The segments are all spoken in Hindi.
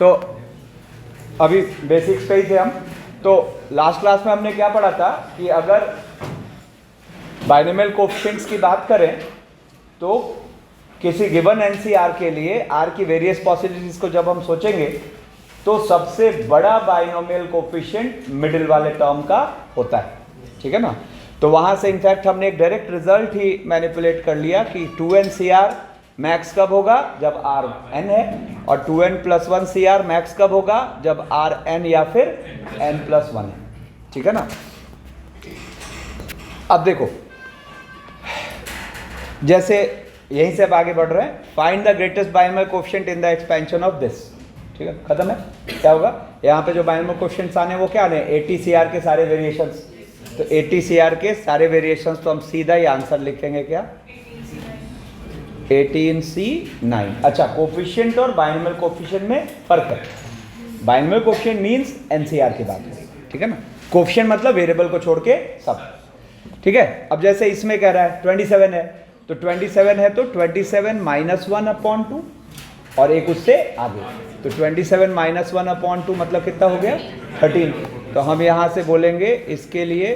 तो अभी बेसिक्स पे ही थे हम। तो लास्ट क्लास में हमने क्या पढ़ा था कि अगर बाइनोमियल कोएफिशिएंट्स की बात करें तो किसी गिवन एनसीआर के लिए आर की वेरियस पॉसिबिलिटीज को जब हम सोचेंगे तो सबसे बड़ा बाइनोमियल कोएफिशिएंट मिडिल वाले टर्म का होता है, ठीक है ना। तो वहां से इनफैक्ट हमने एक डायरेक्ट रिजल्ट ही मैनिपुलेट कर लिया कि 2n CR मैक्स कब होगा जब r n है, और 2n + 1 CR मैक्स कब होगा जब r n या फिर n + 1 है, ठीक है ना। अब देखो, जैसे यहीं से अब आगे बढ़ रहे हैं, find the greatest binomial coefficient in the expansion of this, ठीक है, खत्म है। क्या होगा यहाँ पे जो बाइनोमियल कोएफिशिएंट्स आने वो क्या आने, 80 CR के सारे वेरिएशंस। तो 80 CR के सारे वेरिएशंस तो हम सीधा ही आंसर लिखेंगे क्या, 18C9। अच्छा, कोएफिशिएंट और बाइनोमियल कोएफिशिएंट में फर्क है। बाइनोमियल कोएफिशिएंट मींस एनसीआर की बात है, ठीक है ना। कोएफिशिएंट मतलब वेरिएबल को छोड़ के सब, ठीक है। अब जैसे इसमें कह रहा है 27 है, तो 27 है तो 27 - 1/2 और एक उससे आगे, तो 27 - 1/2 मतलब कितना हो गया 13। तो हम यहाँ से बोलेंगे इसके लिए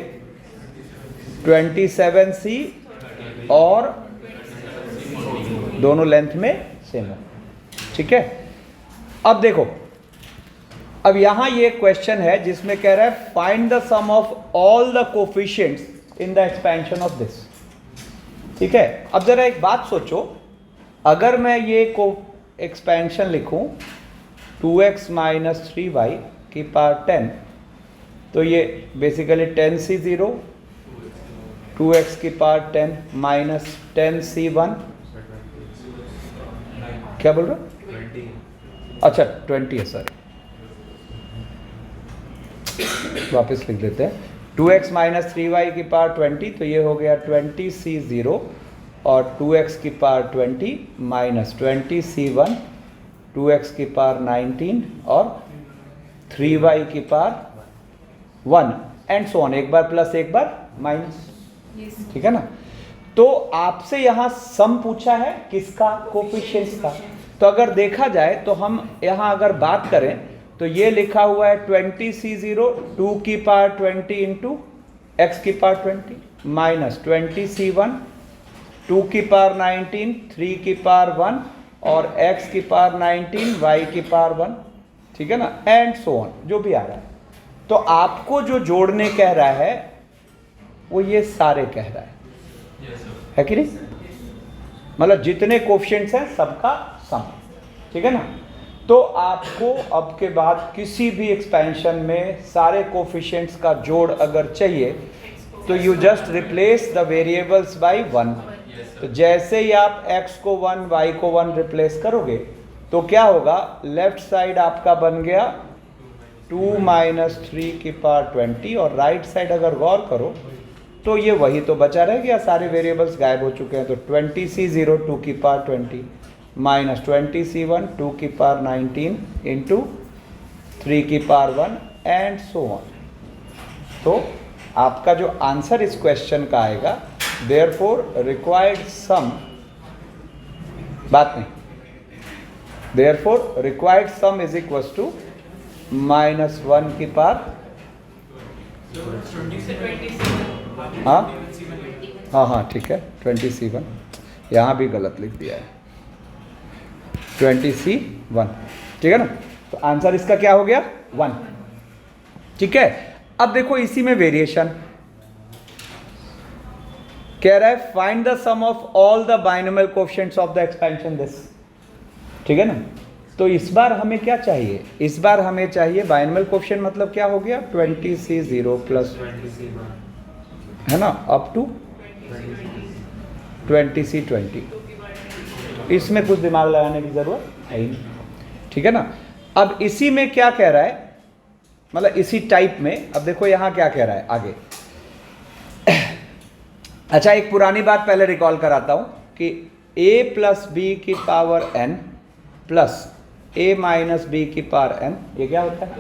27C और दोनों लेंथ में सेम है, ठीक है। अब देखो, अब यहां ये क्वेश्चन है जिसमें कह रहा है find the sum of all the coefficients in the expansion of this, ठीक है। अब जरा एक बात सोचो, अगर मैं ये को एक्सपेंशन लिखूं 2x - 3y की पावर 10, तो ये बेसिकली 10C0 2x की पावर 10 माइनस 10C1, क्या बोल रहे हो, अच्छा 20 है, सॉरी, वापस लिख देते हैं। 2x - 3y की पावर 20, तो ये हो गया 20C0 और 2x की पावर 20 माइनस 20C1 2x की पावर 19 और 3y की पावर 1 एंड सो ऑन, एक बार प्लस एक बार माइनस, ठीक है ना। तो आपसे यहाँ सम पूछा है किसका, कोएफिशिएंट्स का। तो अगर देखा जाए तो हम यहाँ अगर बात करें तो ये लिखा हुआ है 20C0 2 की पावर 20 इंटू x की पावर 20 माइनस 20C1 2 की पावर 19 3 की पावर 1 और x की पावर 19 y की पावर 1, ठीक है ना, एंड सो ऑन, जो भी आ रहा है। तो आपको जो जोड़ने कह रहा है वो ये सारे कह रहा है कि नहीं, मतलब जितने कोएफिशिएंट्स हैं सबका सम, ठीक है ना। तो आपको अब के बाद किसी भी एक्सपेंशन में सारे कोएफिशिएंट्स का जोड़ अगर चाहिए तो you just replace the variables by 1। तो जैसे ही आप x को 1 y को 1 रिप्लेस करोगे तो क्या होगा, लेफ्ट साइड आपका बन गया 2 - 3 की पावर 20 और राइट साइड अगर गौर करो तो ये वही तो बचा रह गया, सारे वेरिएबल्स गायब हो चुके हैं। तो 20C0 2 की पावर 20 माइनस 20C1 2 की पावर 19 इंटू 3 की पावर 1 एंड सो ऑन। तो आपका जो आंसर इस क्वेश्चन का आएगा, देयरफॉर रिक्वायर्ड सम, बात नहीं, therefore required sum is equal to -1 की पावर, हाँ हाँ हाँ ठीक है 20C1, यहाँ भी गलत लिख दिया है 20C1, ठीक है ना। तो आंसर इसका क्या हो गया 1, ठीक है। अब देखो इसी में वेरिएशन कह रहा है find the sum of all the binomial coefficients of the expansion this, ठीक है ना। तो इस बार हमें क्या चाहिए, इस बार हमें चाहिए बाइनोमियल कोएफिशिएंट, मतलब क्या हो गया 20C0 प्लस, है ना, अप टू 20C20। इसमें कुछ दिमाग लगाने की जरूरत है ही नहीं, ठीक है ना। अब इसी में क्या कह रहा है, मतलब इसी टाइप में, अब देखो यहां क्या कह रहा है आगे। अच्छा, एक पुरानी बात पहले रिकॉल कराता हूं कि a + b की power n plus a - b की पावर n, ये क्या होता है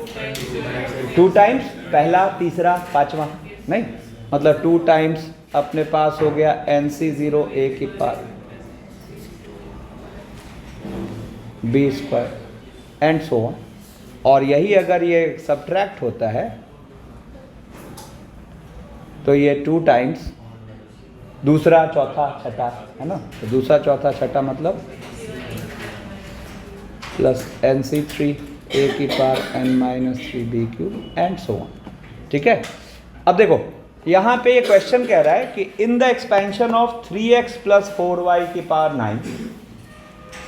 2 टाइम्स पहला तीसरा पांचवा, नहीं, मतलब 2 टाइम्स अपने पास हो गया NC0 a की power b² and so on, और यही अगर ये सब्ट्रैक्ट होता है तो ये 2 टाइम्स दूसरा चौथा छठा, है ना, तो दूसरा चौथा छठा मतलब प्लस NC3 a की power n-3b³ and so on. ठीक है, अब देखो यहाँ पे ये क्वेश्चन कह रहा है कि in the expansion of 3x plus 4y की power 9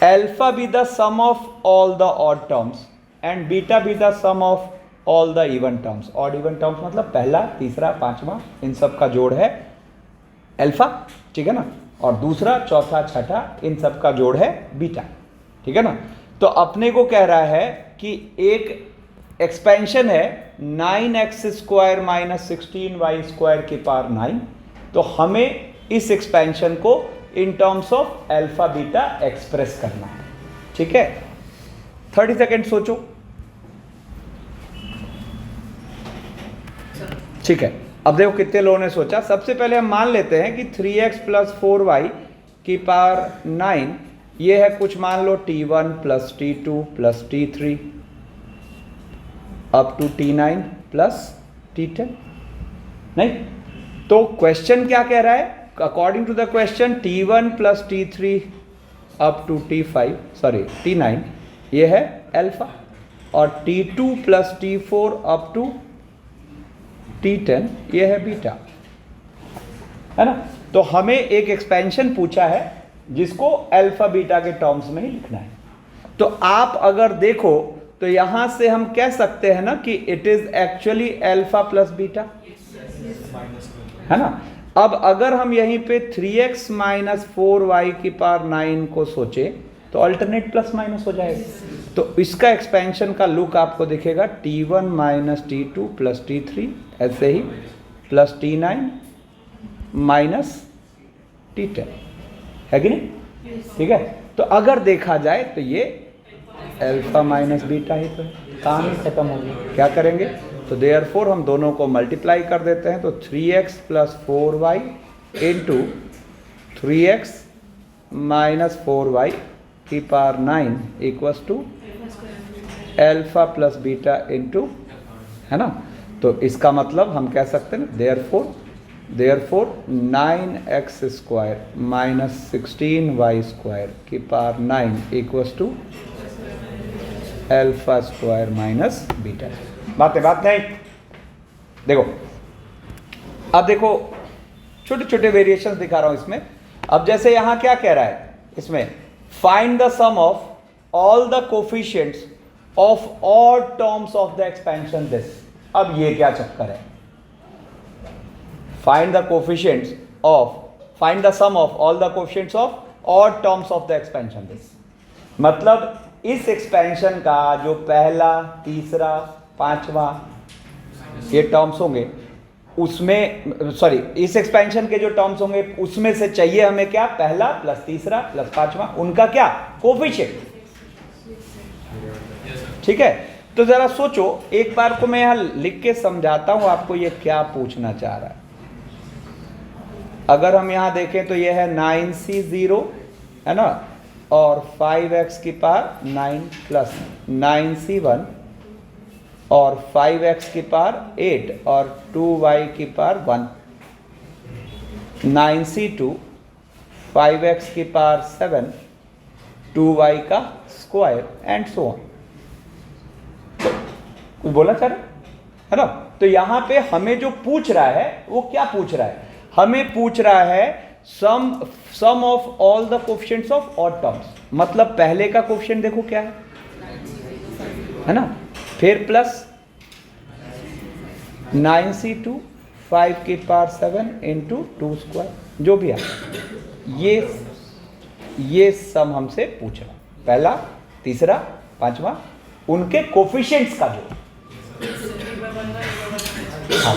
alpha be the sum of all the odd terms and beta be the sum of all the even terms. Odd even terms मतलब पहला, तीसरा, पांचवा, इन सब का जोड़ है अल्फा, ठीक है ना, और दूसरा, चौथा, छठा, इन सब का जोड़ है बीटा, ठीक है ना। तो अपने को कह रहा है कि एक एक्सपेंशन है 9x² माइनस 16y² की पावर 9, तो हमें इस एक्सपेंशन को in terms of alpha beta express करना है। ठीक है, 30 सेकेंड सोचो। ठीक है, अब देखो कितने लोगों ने सोचा। सबसे पहले हम मान लेते हैं कि 3x प्लस 4y की पावर 9 ये है कुछ मान लो t1 plus t2 plus t3 up to t9 plus t10, नहीं तो क्वेश्चन क्या कह रहा है? According to the question t1 plus t3 up to t9 ये है अल्फा, और t2 plus t4 up to t10 ये है बीटा, है ना। तो हमें एक एक्सपेंशन पूछा है जिसको अल्फा बीटा के टर्म्स में ही लिखना है। तो आप अगर देखो तो यहां से हम कह सकते हैं ना कि it is actually alpha plus beta, है ना। अब अगर हम यहीं पे 3x माइनस 4y की पावर 9 को सोचे तो अल्टरनेट प्लस माइनस हो जाएगा। तो इसका एक्सपेंशन का लुक आपको दिखेगा t1 minus t2 plus t3, ऐसे ही प्लस t9 माइनस t10, है कि नहीं? ठीक है, तो अगर देखा जाए तो ये अल्फा माइनस बीटा ही तो कहानी खत्म होगी। क्या करेंगे? तो देयरफॉर हम दोनों को मल्टीप्लाई कर देते हैं, तो 3x plus 4y into 3x minus 4y की power 9 equals to alpha plus beta into, है ना। तो इसका मतलब हम कह सकते हैं देयरफॉर 9x² माइनस 16y² की power 9 equals to alpha square minus beta. बात नहीं? देखो, अब देखो छोटे छोटे वेरिएशंस दिखा रहा हूं इसमें। अब जैसे यहां क्या कह रहा है इसमें, find the sum of all the coefficients of odd terms of the expansion this. अब ये क्या चक्कर है? Find the sum of all the coefficients of odd terms of the expansion this, मतलब इस एक्सपेंशन का जो पहला, तीसरा, पांचवा ये टर्म्स होंगे उसमें, सॉरी, इस एक्सपेंशन के जो टर्म्स होंगे उसमें से चाहिए हमें क्या? पहला प्लस तीसरा प्लस पांचवा, उनका क्या? कोफिशिएंट। ठीक है, तो जरा सोचो, एक बार को मैं यहां लिख के समझाता हूं आपको ये क्या पूछना चाह रहा है। अगर हम यहां देखें तो ये है 9c0, है ना, और 5x की पावर 9 प्लस 9c1 और 5x की पावर 8 और 2y की पावर 1, 9c2 5x की पावर 7 2y का स्क्वायर एंड सो ऑन। कुछ बोलना चाह रहे, है ना। तो यहां पे हमें जो पूछ रहा है वो क्या पूछ रहा है? हमें पूछ रहा है sum of all the coefficients of odd terms, मतलब पहले का कोफिशिएंट देखो क्या है ना, फिर प्लस 9c2 5 की पावर 7 इंटू 2 स्क्वायर, जो भी है ये सम हमसे पूछ रहा, पहला, तीसरा, पांचवा, उनके कोफिशिएंट्स का जो। हाँ,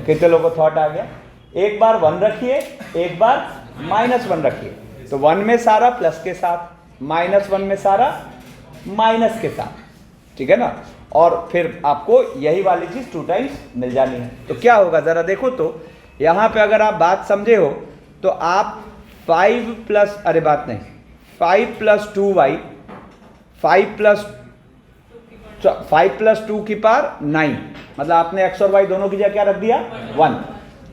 कितने लोगों को थॉट आ गया? एक बार 1 रखिए, एक बार -1 रखिए, तो 1 में सारा प्लस के साथ, -1 में सारा माइनस के साथ, ठीक है ना। और फिर आपको यही वाली चीज 2 टाइम्स मिल जानी है। तो क्या होगा जरा देखो, तो यहां पे अगर आप बात समझे हो तो आप 5 प्लस 2y 5 प्लस 5 + 2 की पावर 9, मतलब आपने x और y दोनों की जगह क्या रख दिया 1।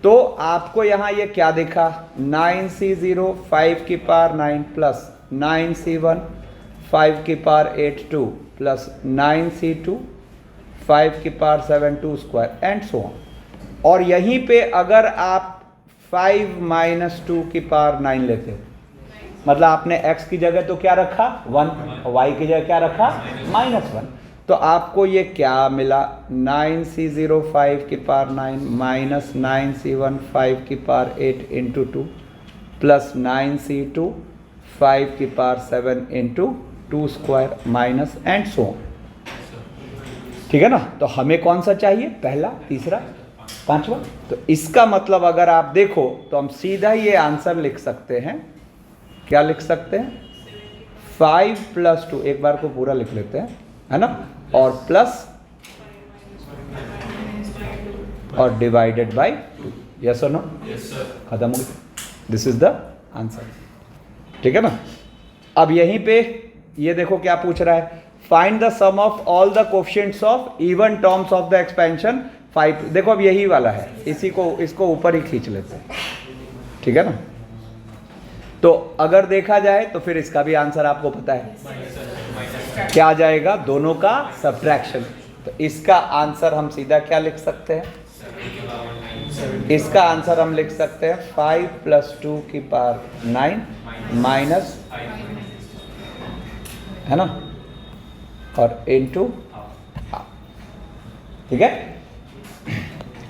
तो आपको यहाँ ये क्या देखा 9c0 5 की पावर 9 प्लस 9c1 5 की पावर 8 2 प्लस 9c2 5 की power 7 2 square and so on. और यहीं पे अगर आप 5 - 2 की पावर 9 लेते हो, मतलब आपने x की जगह तो क्या रखा 1 और y की जगह क्या रखा -1, तो आपको ये क्या मिला 9c0 5 की पावर 9 माइनस 9c1 5 की पावर 8 इंटू 2 प्लस 9c2 5 की power 7 into 2 square minus and so on. ठीक है ना। तो हमें कौन सा चाहिए, पहला, तीसरा, पांचवा। तो इसका मतलब अगर आप देखो तो हम सीधा ये आंसर लिख सकते हैं। क्या लिख सकते हैं 5 + 2, एक बार को पूरा लिख लेते हैं, है ना, और प्लस और डिवाइडेड बाय 2। यस और नो, खत्म हो गया। This is the answer. ठीक है ना। अब यहीं पे ये देखो क्या पूछ रहा है, find the sum of all the coefficients of even terms of the expansion 5। देखो अब यही वाला है, इसको ऊपर ही खींच लेते हैं। ठीक है ना। तो अगर देखा जाए तो फिर इसका भी आंसर आपको पता है, क्या आ जाएगा, दोनों का सब्ट्रैक्शन। तो इसका आंसर हम सीधा क्या लिख सकते हैं, इसका आंसर हम लिख सकते हैं 5 + 2 की पावर 9 माइनस, है ना, और इनटू। ठीक है।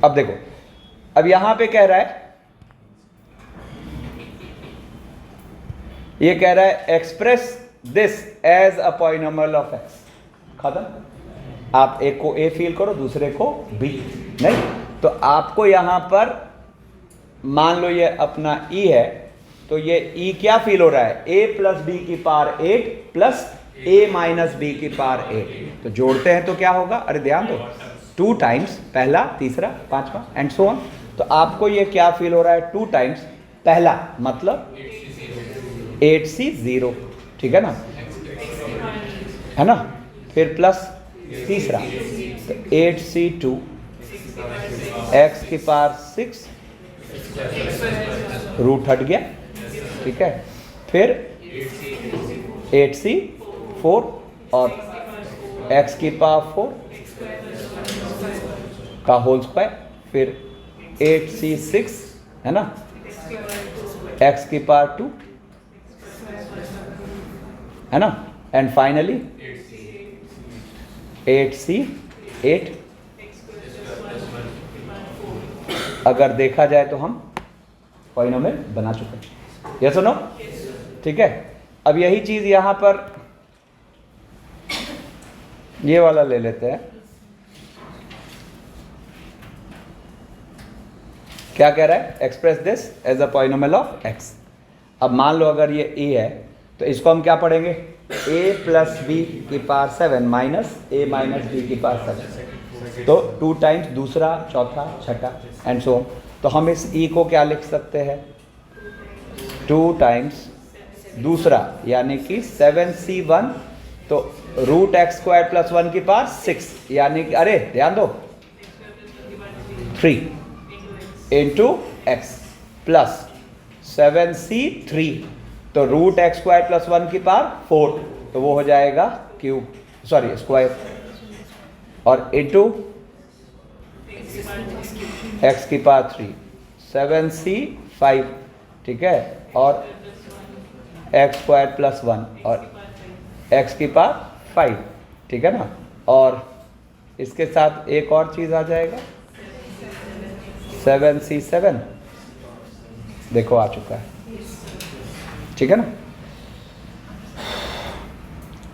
अब देखो, अब यहां पे कह रहा है, ये कह रहा है express this as a polynomial of x. खत्म। आप एक को ए फील करो, दूसरे को बी। नहीं, तो आपको यहां पर मान लो ये अपना ई है, तो ये ई क्या फील हो रहा है, ए + b की पावर 8 प्लस a - b की पावर 8। तो जोड़ते हैं तो क्या होगा, अरे ध्यान दो, 2 टाइम्स पहला, तीसरा, पांचवा एंड सो ऑन। तो आपको ये क्या फील हो रहा है, 2 टाइम्स पहला मतलब 8c0। ठीक है ना, है ना, फिर प्लस तीसरा तो 8c2 x की पावर 6 रूट हट गया। ठीक है, फिर 8c4 और x की पावर 4 का होल स्क्वायर, फिर 8c6, है ना, x की पावर 2, है ना, एंड फाइनली 8c8। अगर देखा जाए तो हम पॉलिनोमियल बना चुके हैं। यस और नो। ठीक है। अब यही चीज यहां पर ये वाला ले लेते हैं। क्या कह रहा है, express this as a polynomial of x. अब मान लो अगर ये ए है तो इसको हम क्या पढ़ेंगे, a + b की पावर 7 माइनस a - b की पावर 7। तो 2 टाइम्स दूसरा, चौथा, छठा एंड सो ऑन। तो हम इस e को क्या लिख सकते हैं, 2 टाइम्स दूसरा यानी कि 7c1, तो √x² + 1 की पावर 6, यानी कि अरे ध्यान दो 3 इंटू x प्लस 7c3, तो √x² + 1 की पावर 4, तो वो हो जाएगा क्यूब, सॉरी स्क्वायर, और इंटू x की पावर 3 7c5। ठीक है, और x² + 1 और x की पावर 5। ठीक है ना, और इसके साथ एक और चीज आ जाएगा 7c7, देखो आ चुका है। ठीक है ना।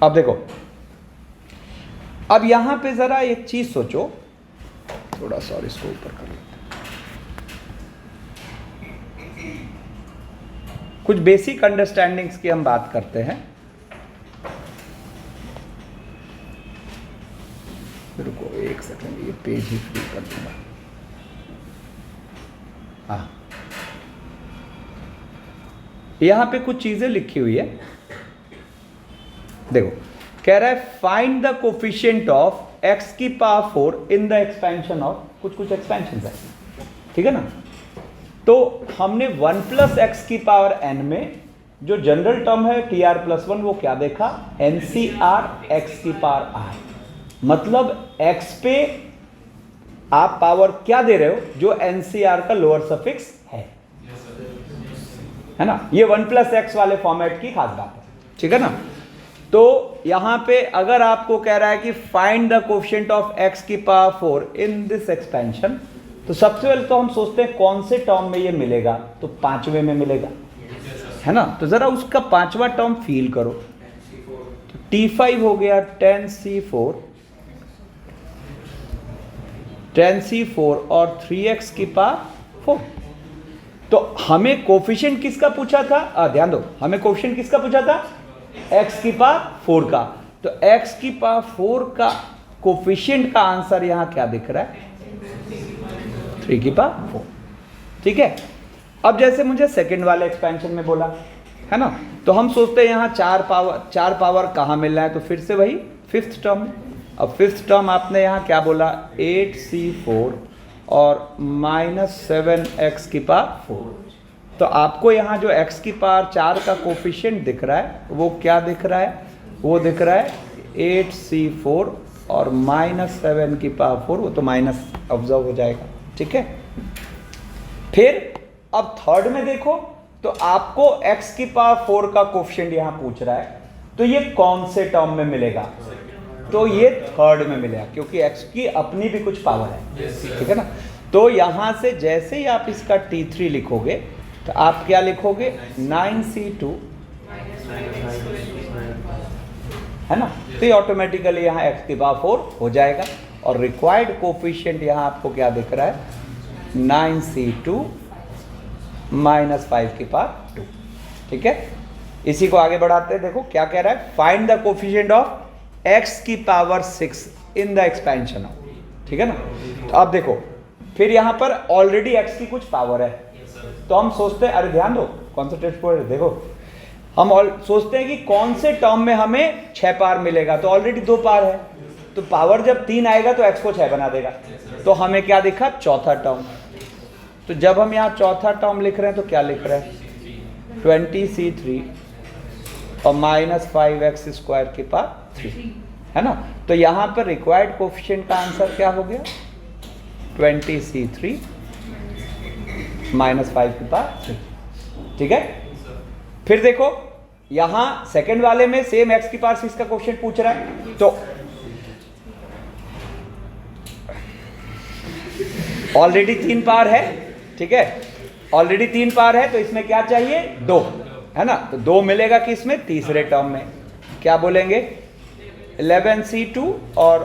अब देखो, अब यहां पे जरा एक चीज सोचो, थोड़ा सा और इसको ऊपर कर लेते हैं। कुछ बेसिक अंडरस्टैंडिंग्स की हम बात करते हैं। रुको एक सेकंड, ये पेज ही फ्री कर दूंगा। हाँ, यहां पे कुछ चीजें लिखी हुई है। देखो कह रहा है find the coefficient of x की power 4 in the expansion of कुछ एक्सपेंशन है, ठीक है ना। तो हमने 1 प्लस एक्स की पावर n में जो जनरल टर्म है टी आर प्लस 1 वो क्या देखा, एन सी आर एक्स की पावर r, मतलब x पे आप पावर क्या दे रहे हो, जो एन सी आर का लोअर सफिक्स है ना। ये 1 प्लस एक्स वाले फॉर्मेट की खास बात है, ठीक है ना। तो यहां पे अगर आपको कह रहा है कि find the coefficient of x की पावर 4 इन दिस एक्सपेंशन, तो सबसे पहले तो हम सोचते हैं कौन से टर्म में ये मिलेगा, तो पांचवें में मिलेगा, है ना। तो जरा उसका पांचवा टर्म फील करो, तो T5 हो गया 10C4 और 3x की पावर 4। तो हमें कोफिशिएंट किसका पूछा था, ध्यान दो, हमें कोफिशिएंट किसका पूछा था, x की पावर 4 का। तो x की पावर 4 का कोफिशिएंट का आंसर यहां क्या दिख रहा है, 3 की पावर 4, ठीक है। अब जैसे मुझे सेकंड वाले एक्सपेंशन में बोला है ना, तो हम सोचते हैं यहाँ चार पावर कहाँ मिल रहा है, तो फिर से वही फिफ्थ टर्म। अब फिफ्थ टर्म आपने यहाँ क्या बोला, 8C4 और -7x की पावर 4। तो आपको यहाँ जो x की पावर 4 का कोफिशिएंट दिख रहा है वो क्या दिख रहा है, वो दिख रहा है 8C4 और -7 की पावर 4, वो तो माइनस ऑब्जर्व हो जाएगा, ठीक है। फिर अब थर्ड में देखो, तो आपको x की पावर 4 का कोफिशिएंट यहाँ पूछ रहा है, तो ये कौन से टर्म में मिलेगा, तो ये थर्ड में मिलेगा, क्योंकि x की अपनी भी कुछ पावर है, ठीक है ना। तो यहां से जैसे ही आप इसका T3 लिखोगे, तो आप क्या लिखोगे, 9C2, है ना। तो ये ऑटोमेटिकली यहाँ x की पावर 4 हो जाएगा, और रिक्वायर्ड कोफिशिएंट यहाँ आपको क्या दिख रहा है, 9C2 -5 की पावर 2, ठीक है। इसी को आगे बढ़ाते हैं, देखो क्या कह रहा है, find the coefficient of x की power 6 in the expansion of, ठीक है ना। तो अब देखो, फिर यहां पर ऑलरेडी x की कुछ पावर है, तो हम सोचते हैं, अरे ध्यान दो, कॉन्सेंट्रेट पर देखो, हम सोचते हैं कि कौन से टर्म में हमें 6 पावर मिलेगा, तो ऑलरेडी 2 पावर है, तो पावर जब 3 आएगा तो x को 6 बना देगा। तो हमें क्या दिखा, चौथा टर्म। तो जब हम यहाँ चौथा टर्म लिख रहे हैं तो क्या लिख रहे हैं, 20C3 और -5x² की पावर 3, है ना। तो यहाँ पर रिक्वायर्ड कोफिशिएंट का आंसर क्या हो गया, 20C3 -5 की पावर 3, ठीक है। फिर देखो यहाँ सेकंड वाले में सेम x की पावर 6 का कोफिशिएंट पूछ रहा है, तो ऑलरेडी 3 पावर है, ठीक है, ऑलरेडी 3 पावर है, तो इसमें क्या चाहिए, 2, है ना। तो 2 मिलेगा किसमें, तीसरे टर्म में, क्या बोलेंगे, 11C2 और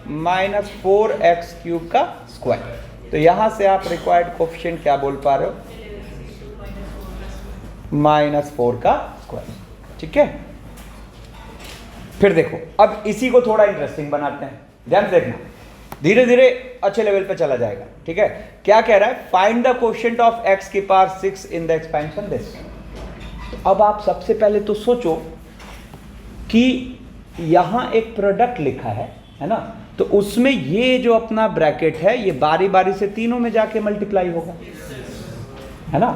-4x³ का स्क्वायर। तो यहां से आप रिक्वायर्ड कोफिशिएंट क्या बोल पा रहे हो, -4 का स्क्वायर, ठीक है। फिर देखो, अब इसी को थोड़ा इंटरेस्टिंग बनाते हैं, ध्यान से देखना, धीरे धीरे अच्छे लेवल पे चला जाएगा, ठीक है। क्या कह रहा है, find the coefficient of x की power 6 in the expansion this. अब आप सबसे पहले तो सोचो कि यहां एक प्रोडक्ट लिखा है ना, तो उसमें ये जो अपना ब्रैकेट है ये बारी बारी से तीनों में जाके मल्टीप्लाई होगा, है ना।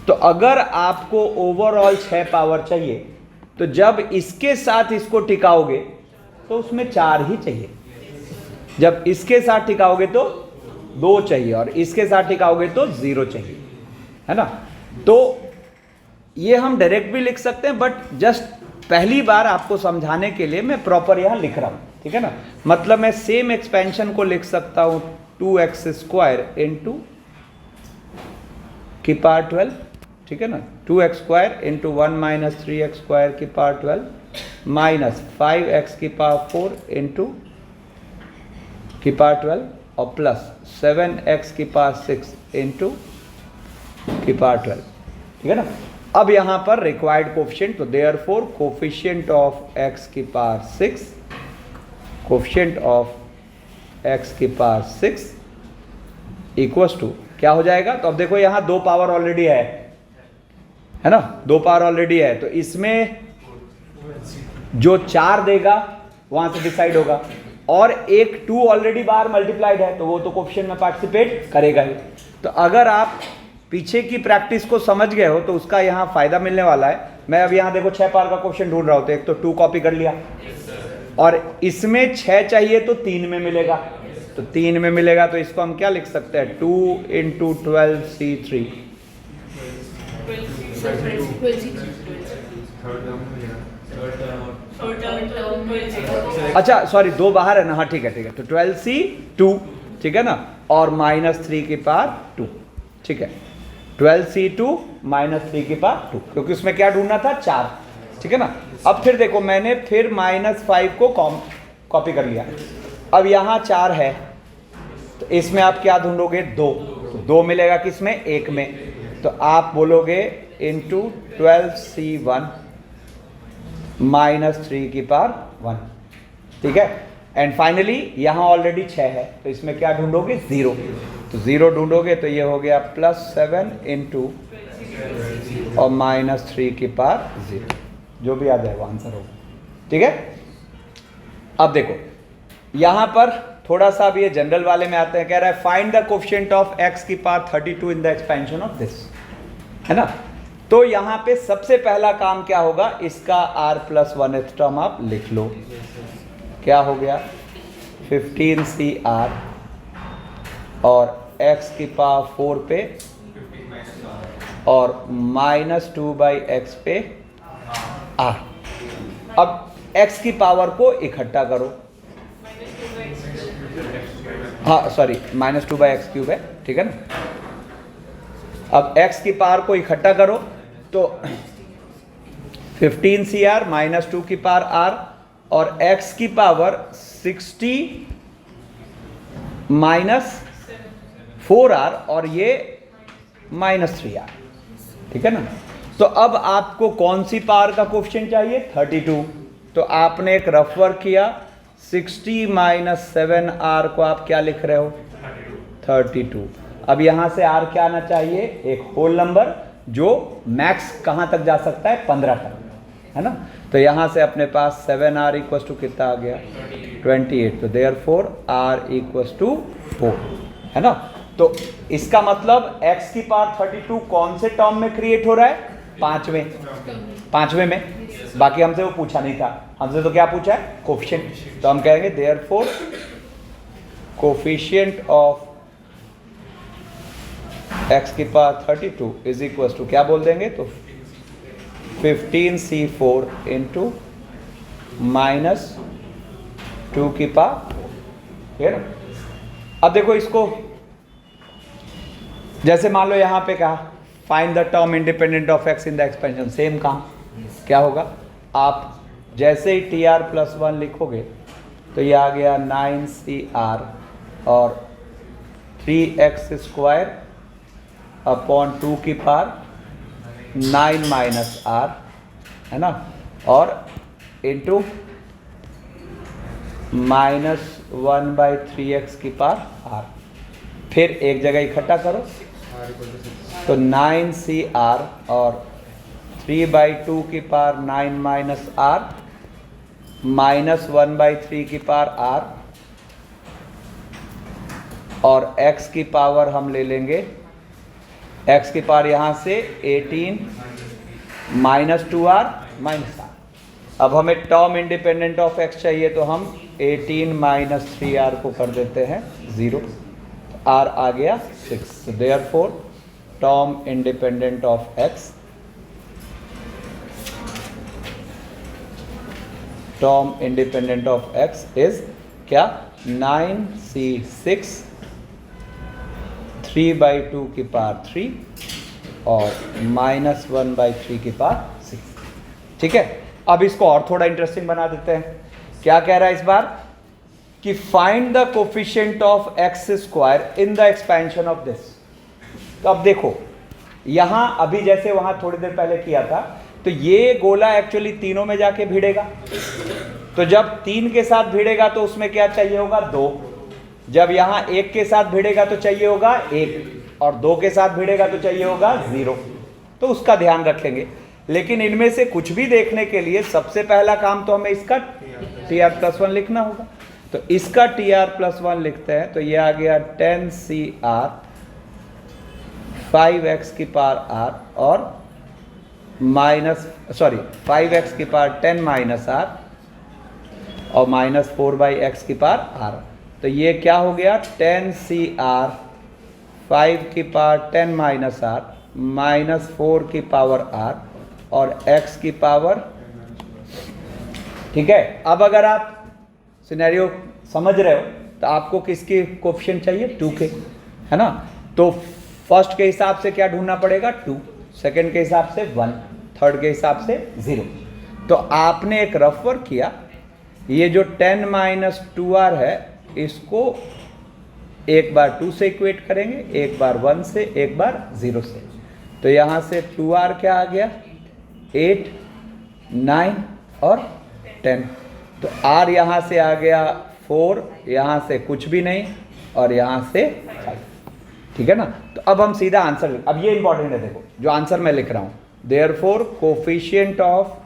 तो अगर आपको ओवरऑल 6 पावर चाहिए, तो जब इसके साथ इसको टिकाओगे तो उसमें 4 ही चाहिए, जब इसके साथ टिकाओगे तो 2 चाहिए, और इसके साथ टिकाओगे तो 0 चाहिए, है ना। तो ये हम डायरेक्ट भी लिख सकते हैं, बट जस्ट पहली बार आपको समझाने के लिए मैं प्रॉपर यहाँ लिख रहा हूँ, ठीक है ना। मतलब मैं सेम एक्सपेंशन को लिख सकता हूँ 2x² इंटू की पावर 12, ठीक है ना, 2x² इंटू 1 - 3x² की पावर 12 -5x की पावर 4 इंटू की पावर 12 और प्लस 7x की पावर 6 इंटू की पावर 12, ठीक है ना। अब यहाँ पर रिक्वायर्ड कोफिशिएंट, तो देयरफॉर कोफिशिएंट ऑफ x की पावर 6, कोफिशिएंट ऑफ x की पावर 6 इक्वल्स टू क्या हो जाएगा। तो अब देखो यहाँ 2 पावर ऑलरेडी है ना, 2 पावर ऑलरेडी है, तो इसमें जो 4 देगा वहां से डिसाइड होगा, और एक 2 ऑलरेडी बाहर मल्टीप्लाइड है तो वो तो कोफिशिएंट में पार्टिसिपेट करेगा ही। तो अगर आप पीछे की प्रैक्टिस को समझ गए हो तो उसका यहाँ फायदा मिलने वाला है। मैं अब यहाँ देखो 6 पावर का क्वेश्चन ढूंढ रहा हूँ, तो एक तो 2 कॉपी कर लिया, और इसमें 6 चाहिए तो 3 में मिलेगा, तो 3 में मिलेगा तो इसको हम क्या लिख सकते हैं, 2 × 12C3। अच्छा सॉरी 2 बाहर है ना, हाँ ठीक है, तो 12C2, ठीक है ना, और -3 की पावर 2, ठीक है, 12C2 -3 की पावर 2, क्योंकि उसमें क्या ढूंढना था 4, ठीक है ना। अब फिर देखो मैंने फिर -5 को कॉपी कर लिया, अब यहाँ 4 है तो इसमें आप क्या ढूंढोगे, 2, तो 2 मिलेगा किसमें, 1 में, तो आप बोलोगे इंटू 12C1 -3 की पावर 1, ठीक है। एंड फाइनली यहाँ ऑलरेडी 6 है तो इसमें क्या ढूंढोगे, 0, तो 0 ढूंढोगे तो ये हो गया +7 इंटू और -3 की पावर 0, जो भी आ जाए वो आंसर होगा, ठीक है। अब देखो यहाँ पर थोड़ा सा अब ये जनरल वाले में आते हैं, कह रहा है find the coefficient of x की power 32 in the expansion of this, है ना। तो यहाँ पे सबसे पहला काम क्या होगा, इसका r+1th टर्म आप लिख लो, क्या हो गया 15CR और x की पावर 4 पे और -2/x पे r। अब x की पावर को इकट्ठा करो, हाँ सॉरी -2/x³ है, ठीक है ना। अब x की पावर को इकट्ठा करो तो 15CR -2 की पावर r और x की पावर 60 -4r और ये -3r, ठीक है ना। तो अब आपको कौन सी पावर का कोफिशिएंट चाहिए, 32, तो आपने एक रफ वर्क किया, 60 -7r को आप क्या लिख रहे हो, 32। अब यहां से r क्या आना चाहिए, एक होल नंबर जो मैक्स कहां तक जा सकता है, 15 तक, है ना। तो यहां से अपने पास 7r इक्वल टू कितना आ गया, 28, तो देयरफॉर r इक्वल टू 4, है ना। तो इसका मतलब x की पावर 32 कौन से टर्म में क्रिएट हो रहा है, पांचवें में, बाकी हमसे वो पूछा नहीं था, हमसे तो क्या पूछा है, कोफिशिएंट, तो हम कहेंगे देयरफॉर कोफिशिएंट ऑफ x की पावर 32 इज इक्वल टू क्या बोल देंगे, तो 15C4 इंटू -2 की पावर, ठीक है ना। अब देखो इसको, जैसे मान लो यहाँ पे कहा find the term independent of x in the expansion, same काम क्या होगा, आप जैसे ही TR+1 लिखोगे तो ये आ गया 9CR और 3x² अपॉन 2 की पावर 9 -r, है ना, और इंटू -1/3x की पावर r। फिर एक जगह इकट्ठा करो तो 9CR और 3/2 की पावर 9 -r -1/3 की पावर r, और x की पावर हम ले लेंगे, x की पावर यहाँ से 18 -2r -r। अब हमें टर्म इंडिपेंडेंट ऑफ x चाहिए तो हम 18 -3r को कर देते हैं 0, r आ गया 6, so therefore term independent of x, term independent of x is क्या, 9C6 3/2 की पावर 3 और -1/3 की पावर 6, ठीक है। अब इसको और थोड़ा इंटरेस्टिंग बना देते हैं, क्या कह रहा है इस बार कि find the coefficient of x² in the expansion of this. तो अब देखो यहां अभी जैसे वहां थोड़ी देर पहले किया था, तो ये गोला एक्चुअली तीनों में जाके भिड़ेगा, तो जब 3 के साथ भिड़ेगा तो उसमें क्या चाहिए होगा, 2, जब यहां 1 के साथ भिड़ेगा तो चाहिए होगा 1, और 2 के साथ भिड़ेगा तो चाहिए होगा 0, तो उसका ध्यान रखेंगे। लेकिन इनमें से कुछ भी देखने के लिए सबसे पहला काम तो हमें इसका TR+1 लिखना होगा। तो इसका TR+1 लिखते हैं, तो ये आ गया 10CR 5x की पावर r और 5x की पावर 10 माइनस r और -4/x की पावर r। तो ये क्या हो गया 10CR 5 की पावर 10 माइनस r -4 की पावर r और x की पावर। ठीक है, अब अगर आप सिनेरियो समझ रहे हो तो आपको किसकी कोफिशिएंट चाहिए 2 के, है ना। तो फर्स्ट के हिसाब से क्या ढूंढना पड़ेगा 2, सेकंड के हिसाब से 1, थर्ड के हिसाब से 0। तो आपने एक रफ वर्क किया, ये जो 10 माइनस 2r है इसको एक बार 2 से इक्वेट करेंगे, एक बार 1 से, एक बार 0 से। तो यहाँ से 2r क्या आ गया 8, 9 और 10। तो r यहाँ से आ गया 4, यहाँ से कुछ भी नहीं और यहाँ से 5। ठीक है ना। तो अब हम सीधा आंसर अब ये इंपॉर्टेंट है, देखो जो आंसर मैं लिख रहा हूँ, देयरफॉर कोफिशिएंट ऑफ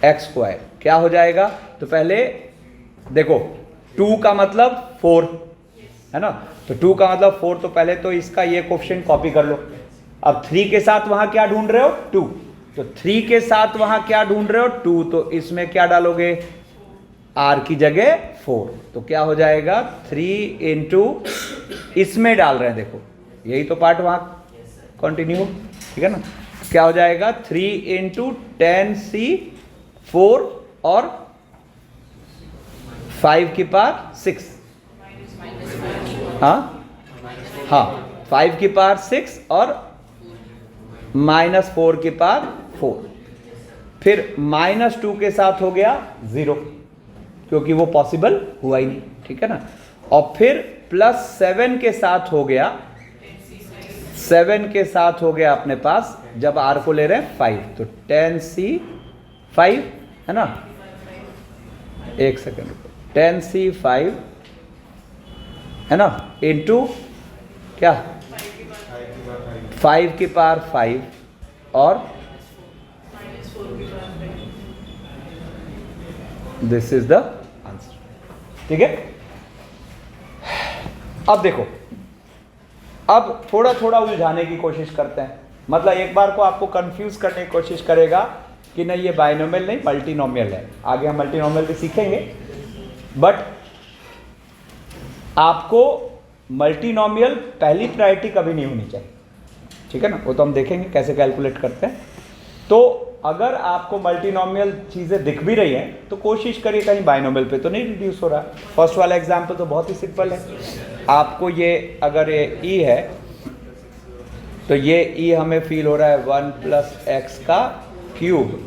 x² क्या हो जाएगा। तो पहले देखो 2 का मतलब 4 है ना, तो 2 का मतलब 4, तो पहले तो इसका ये कोफिशिएंट कॉपी कर लो। अब 3 के साथ वहां क्या ढूंढ रहे हो 2, तो 3 के साथ वहां क्या ढूंढ रहे हो 2, तो इसमें क्या डालोगे r की जगह 4, तो क्या हो जाएगा 3 इंटू इसमें डाल रहे हैं, देखो यही तो पार्ट वहां कंटिन्यू। ठीक है ना, क्या हो जाएगा 3 इंटू 10C4 और 5 की पावर 6, हाँ 5 की पावर 6 और -4 की पावर 4। फिर -2 के साथ हो गया 0 क्योंकि वो पॉसिबल हुआ ही नहीं। ठीक है ना, और फिर +7 के साथ हो गया, 7 के साथ हो गया अपने पास, जब r को ले रहे हैं 5, तो 10C5 है ना, एक सेकेंड, 10C5 है ना इंटू क्या 5 की पावर 5 और दिस इज द आंसर। ठीक है, अब देखो, अब थोड़ा थोड़ा उलझाने की कोशिश करते हैं, मतलब एक बार को आपको कंफ्यूज करने की कोशिश करेगा कि नहीं ये बाइनोमियल नहीं मल्टीनोमियल है। आगे हम मल्टीनोमियल भी सीखेंगे, बट आपको मल्टीनोमियल पहली प्रायोरिटी कभी नहीं होनी चाहिए। ठीक है ना, वो तो हम देखेंगे कैसे कैलकुलेट करते हैं। तो अगर आपको मल्टीनोमियल चीज़ें दिख भी रही हैं तो कोशिश करिए कहीं बाइनोमियल पे तो नहीं रिड्यूस हो रहा। फर्स्ट वाला एग्जाम्पल तो बहुत ही सिंपल है, आपको ये अगर ये ई है तो ये ई हमें फील हो रहा है 1 + x का क्यूब,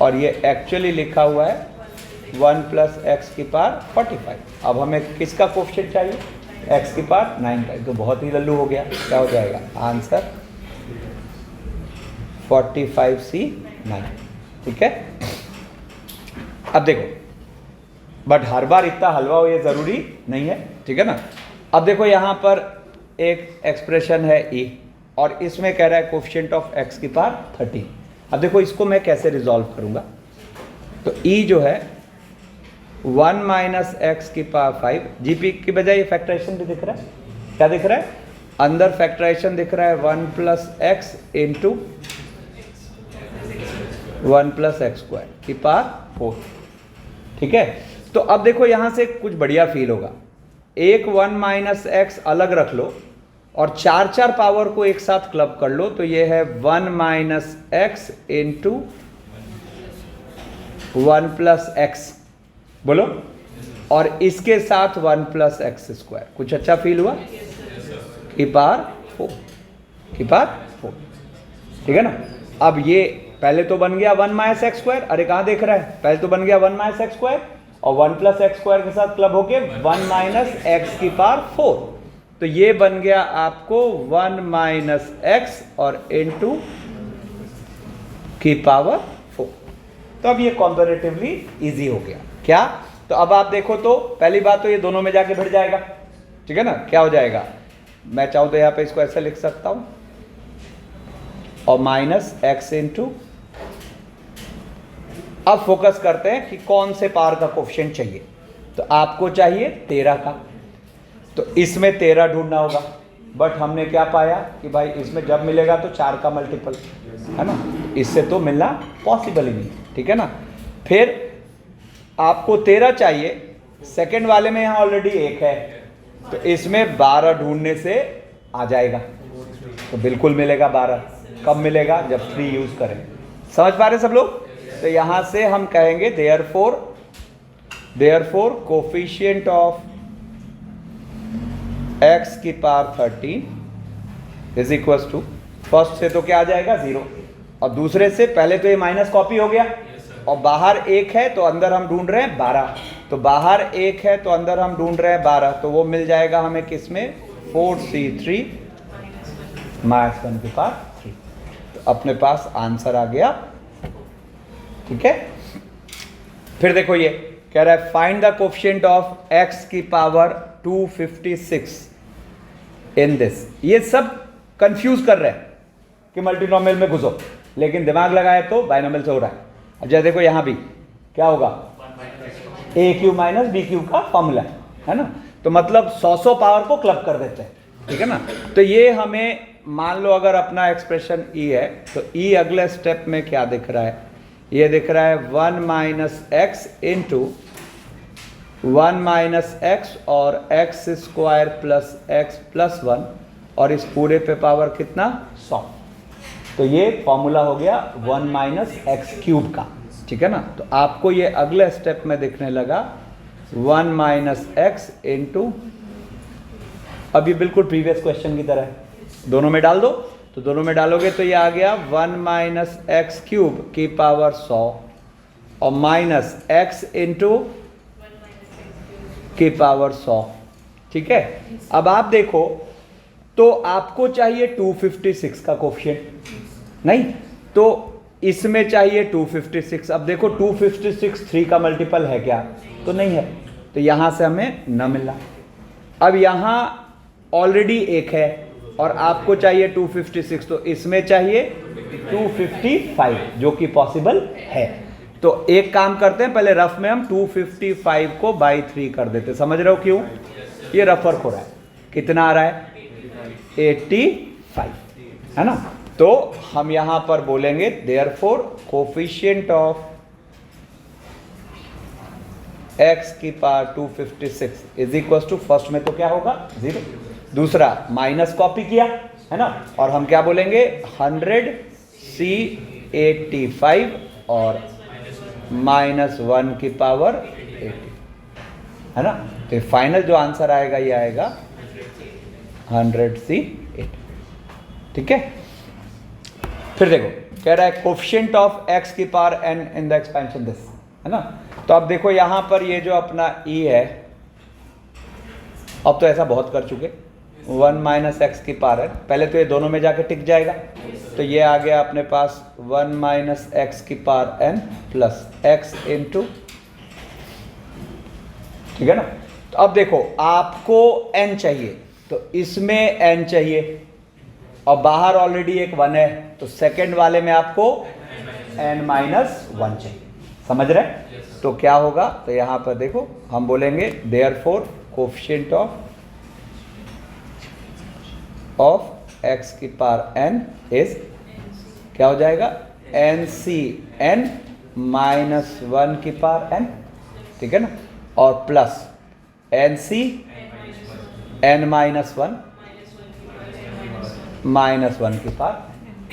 और ये एक्चुअली लिखा हुआ है 1 + x की पावर 45। अब हमें किसका कोफिशिएंट चाहिए x की पावर 9 का, तो बहुत ही लल्लू हो गया। क्या हो जाएगा आंसर 45C9। ठीक है, अब देखो, बट हर बार इतना हलवा हो ये ज़रूरी नहीं है। ठीक है ना, अब देखो यहाँ पर एक एक्सप्रेशन है e और इसमें कह रहा है कोफिशिएंट ऑफ x की पावर 13। अब देखो इसको मैं कैसे रिजॉल्व करूँगा, तो e जो है 1 - x की पावर 5, जीपी की बजाय ये फैक्टराइजेशन भी दिख रहा है, क्या दिख रहा है अंदर फैक्टराइजेशन दिख रहा है 1 + x इंटू 1 + x² की पावर 4। ठीक है, तो अब देखो यहाँ से कुछ बढ़िया फील होगा, एक 1 - x अलग रख लो और 4 पावर को एक साथ क्लब कर लो, तो ये है 1 - x इंटू 1 + x, बोलो, और इसके साथ 1 + x²। कुछ अच्छा फील हुआ की पावर 4 की पावर 4। ठीक है ना, अब ये पहले तो बन गया 1 - x², अरे कहाँ देख रहा है, पहले तो बन गया 1 - x² और 1 + x² के साथ क्लब होके 1 - x की पावर 4, तो ये बन गया आपको 1 - x और इंटू की पावर 4। तो अब ये कंपैरेटिवली इजी हो गया। क्या, तो अब आप देखो, तो पहली बात तो ये दोनों में जाके भिड़ जाएगा। ठीक है ना, क्या हो जाएगा, मैं चाहूँ तो यहाँ पे इसको ऐसे लिख सकता हूँ, और -x इंटू अब फोकस करते हैं कि कौन से पावर का कोफिशिएंट चाहिए। तो आपको चाहिए 13 का, तो इसमें 13 ढूंढना होगा, बट हमने क्या पाया कि भाई इसमें जब मिलेगा तो 4 का मल्टीपल है ना, इससे तो मिलना पॉसिबल ही नहीं, ठीक है ना। फिर आपको 13 चाहिए, सेकंड वाले में यहाँ ऑलरेडी 1 है, तो इसमें 12 ढूंढने से आ जाएगा, तो बिल्कुल मिलेगा 12। कब मिलेगा? जब 3 यूज करें। समझ पा रहे सब लोग? तो यहां से हम कहेंगे देयरफॉर कोफिशिएंट ऑफ x की power 13 is equal to, first से तो क्या आ जाएगा 0, और दूसरे से पहले तो ये माइनस कॉपी हो गया, और बाहर 1 है तो अंदर हम ढूंढ रहे हैं 12, तो बाहर 1 है तो अंदर हम ढूंढ रहे हैं 12, तो वो मिल जाएगा हमें किसमें? 4c3 -1 की पावर 3। तो अपने पास आंसर आ गया, ठीक है। फिर देखो ये कह रहा है find the coefficient of x की पावर 256 इन दिस। ये सब कंफ्यूज कर रहे हैं कि मल्टीनोमियल में घुसो, लेकिन दिमाग लगाए तो बाइनोमियल से हो रहा है। अब जैसे देखो यहां भी क्या होगा, a cube minus B cube का फॉर्मूला है ना, तो मतलब 100 पावर को क्लब कर देते हैं, ठीक है ना। तो ये हमें मान लो अगर अपना एक्सप्रेशन e है, तो e अगले स्टेप में क्या दिख रहा है? ये दिख रहा है 1 minus x into 1 minus x और x square plus x plus 1, और इस पूरे पे पावर कितना? 100। तो ये फॉर्मूला हो गया 1 माइनस एक्स क्यूब का, ठीक है ना। तो आपको ये अगले स्टेप में दिखने लगा 1 माइनस एक्स इंटू, अब ये बिल्कुल प्रीवियस क्वेश्चन की तरह है, दोनों में डाल दो, तो दोनों में डालोगे तो ये आ गया 1 माइनस एक्स क्यूब की पावर 100 और माइनस एक्स इंटू की पावर 100, ठीक है। अब आप देखो तो आपको चाहिए 256 का कोफिशिएंट, नहीं तो इसमें चाहिए 256। अब देखो 256 3 का मल्टीपल है क्या? तो नहीं है, तो यहां से हमें न मिला। अब यहां ऑलरेडी 1 है और आपको चाहिए 256, तो इसमें चाहिए 255 जो कि पॉसिबल है। तो एक काम करते हैं, पहले रफ में हम 255 को बाई 3 कर देते। समझ रहे हो क्यों? ये रफ वर्क हो रहा है, कितना आ रहा है? 85, है ना। तो हम यहां पर बोलेंगे देयरफॉर कोफिशिएंट ऑफ x की power 256 is equal to, first में तो क्या होगा 0, दूसरा माइनस कॉपी किया है ना, और हम क्या बोलेंगे 100c85 और -1 की पावर 80, है ना। तो फाइनल जो आंसर आएगा ये आएगा 100c80, ठीक है। फिर देखो कह रहा है कोफिशिएंट ऑफ x की power n in the expansion this, है ना। तो अब देखो यहां पर ये जो अपना e है, अब तो ऐसा बहुत कर चुके, 1 माइनस एक्स की पावर है, पहले तो ये दोनों में जाके टिक जाएगा, तो ये आ गया अपने पास 1 माइनस एक्स की power n plus x into, ठीक है ना। तो अब देखो आपको n चाहिए, तो इसमें n चाहिए, और बाहर ऑलरेडी एक 1 है, तो सेकंड वाले में आपको n माइनस 1 चाहिए। समझ रहे? तो क्या होगा? तो यहां पर देखो हम बोलेंगे देयरफॉर कोफिशिएंट ऑफ x की पावर n इज, क्या हो जाएगा? n माइनस 1 की पावर n, ठीक है ना, और प्लस n माइनस 1 -1 की पावर।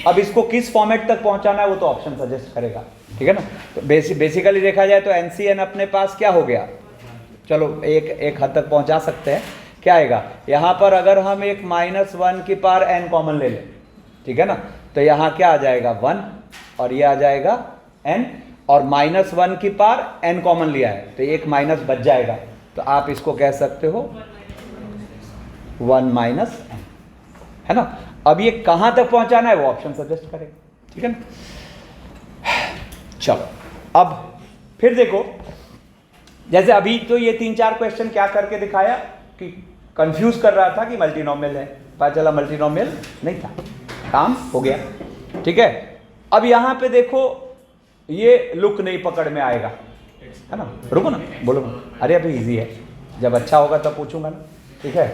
अब इसको किस फॉर्मेट तक पहुंचाना है वो तो ऑप्शन सजेस्ट करेगा, ठीक है ना। तो बेसिकली देखा जाए तो NCN अपने पास क्या हो गया, चलो एक हद तक पहुंचा सकते हैं। क्या आएगा यहां पर? अगर हम एक -1 की पावर n कॉमन ले लें, ठीक है ना, तो यहां क्या आ जाएगा 1 और ये आ जाएगा n, और -1 की पावर n कॉमन लिया है तो एक माइनस बच जाएगा, तो आप इसको कह सकते हो 1 माइनस n, है ना। अब ये कहां तक पहुंचाना है वो ऑप्शन सजेस्ट करेगा, ठीक है ना। चलो अब फिर देखो, जैसे अभी तो ये 3-4 क्वेश्चन क्या करके दिखाया कि कंफ्यूज कर रहा था कि मल्टीनोमियल है, पता चला मल्टीनोमियल नहीं था, काम हो गया, ठीक है। अब यहां पे देखो ये लुक नहीं पकड़ में आएगा, है ना। रुको ना, बोलो ना, अरे अभी इजी है, जब अच्छा होगा तब पूछूंगा ना, ठीक है।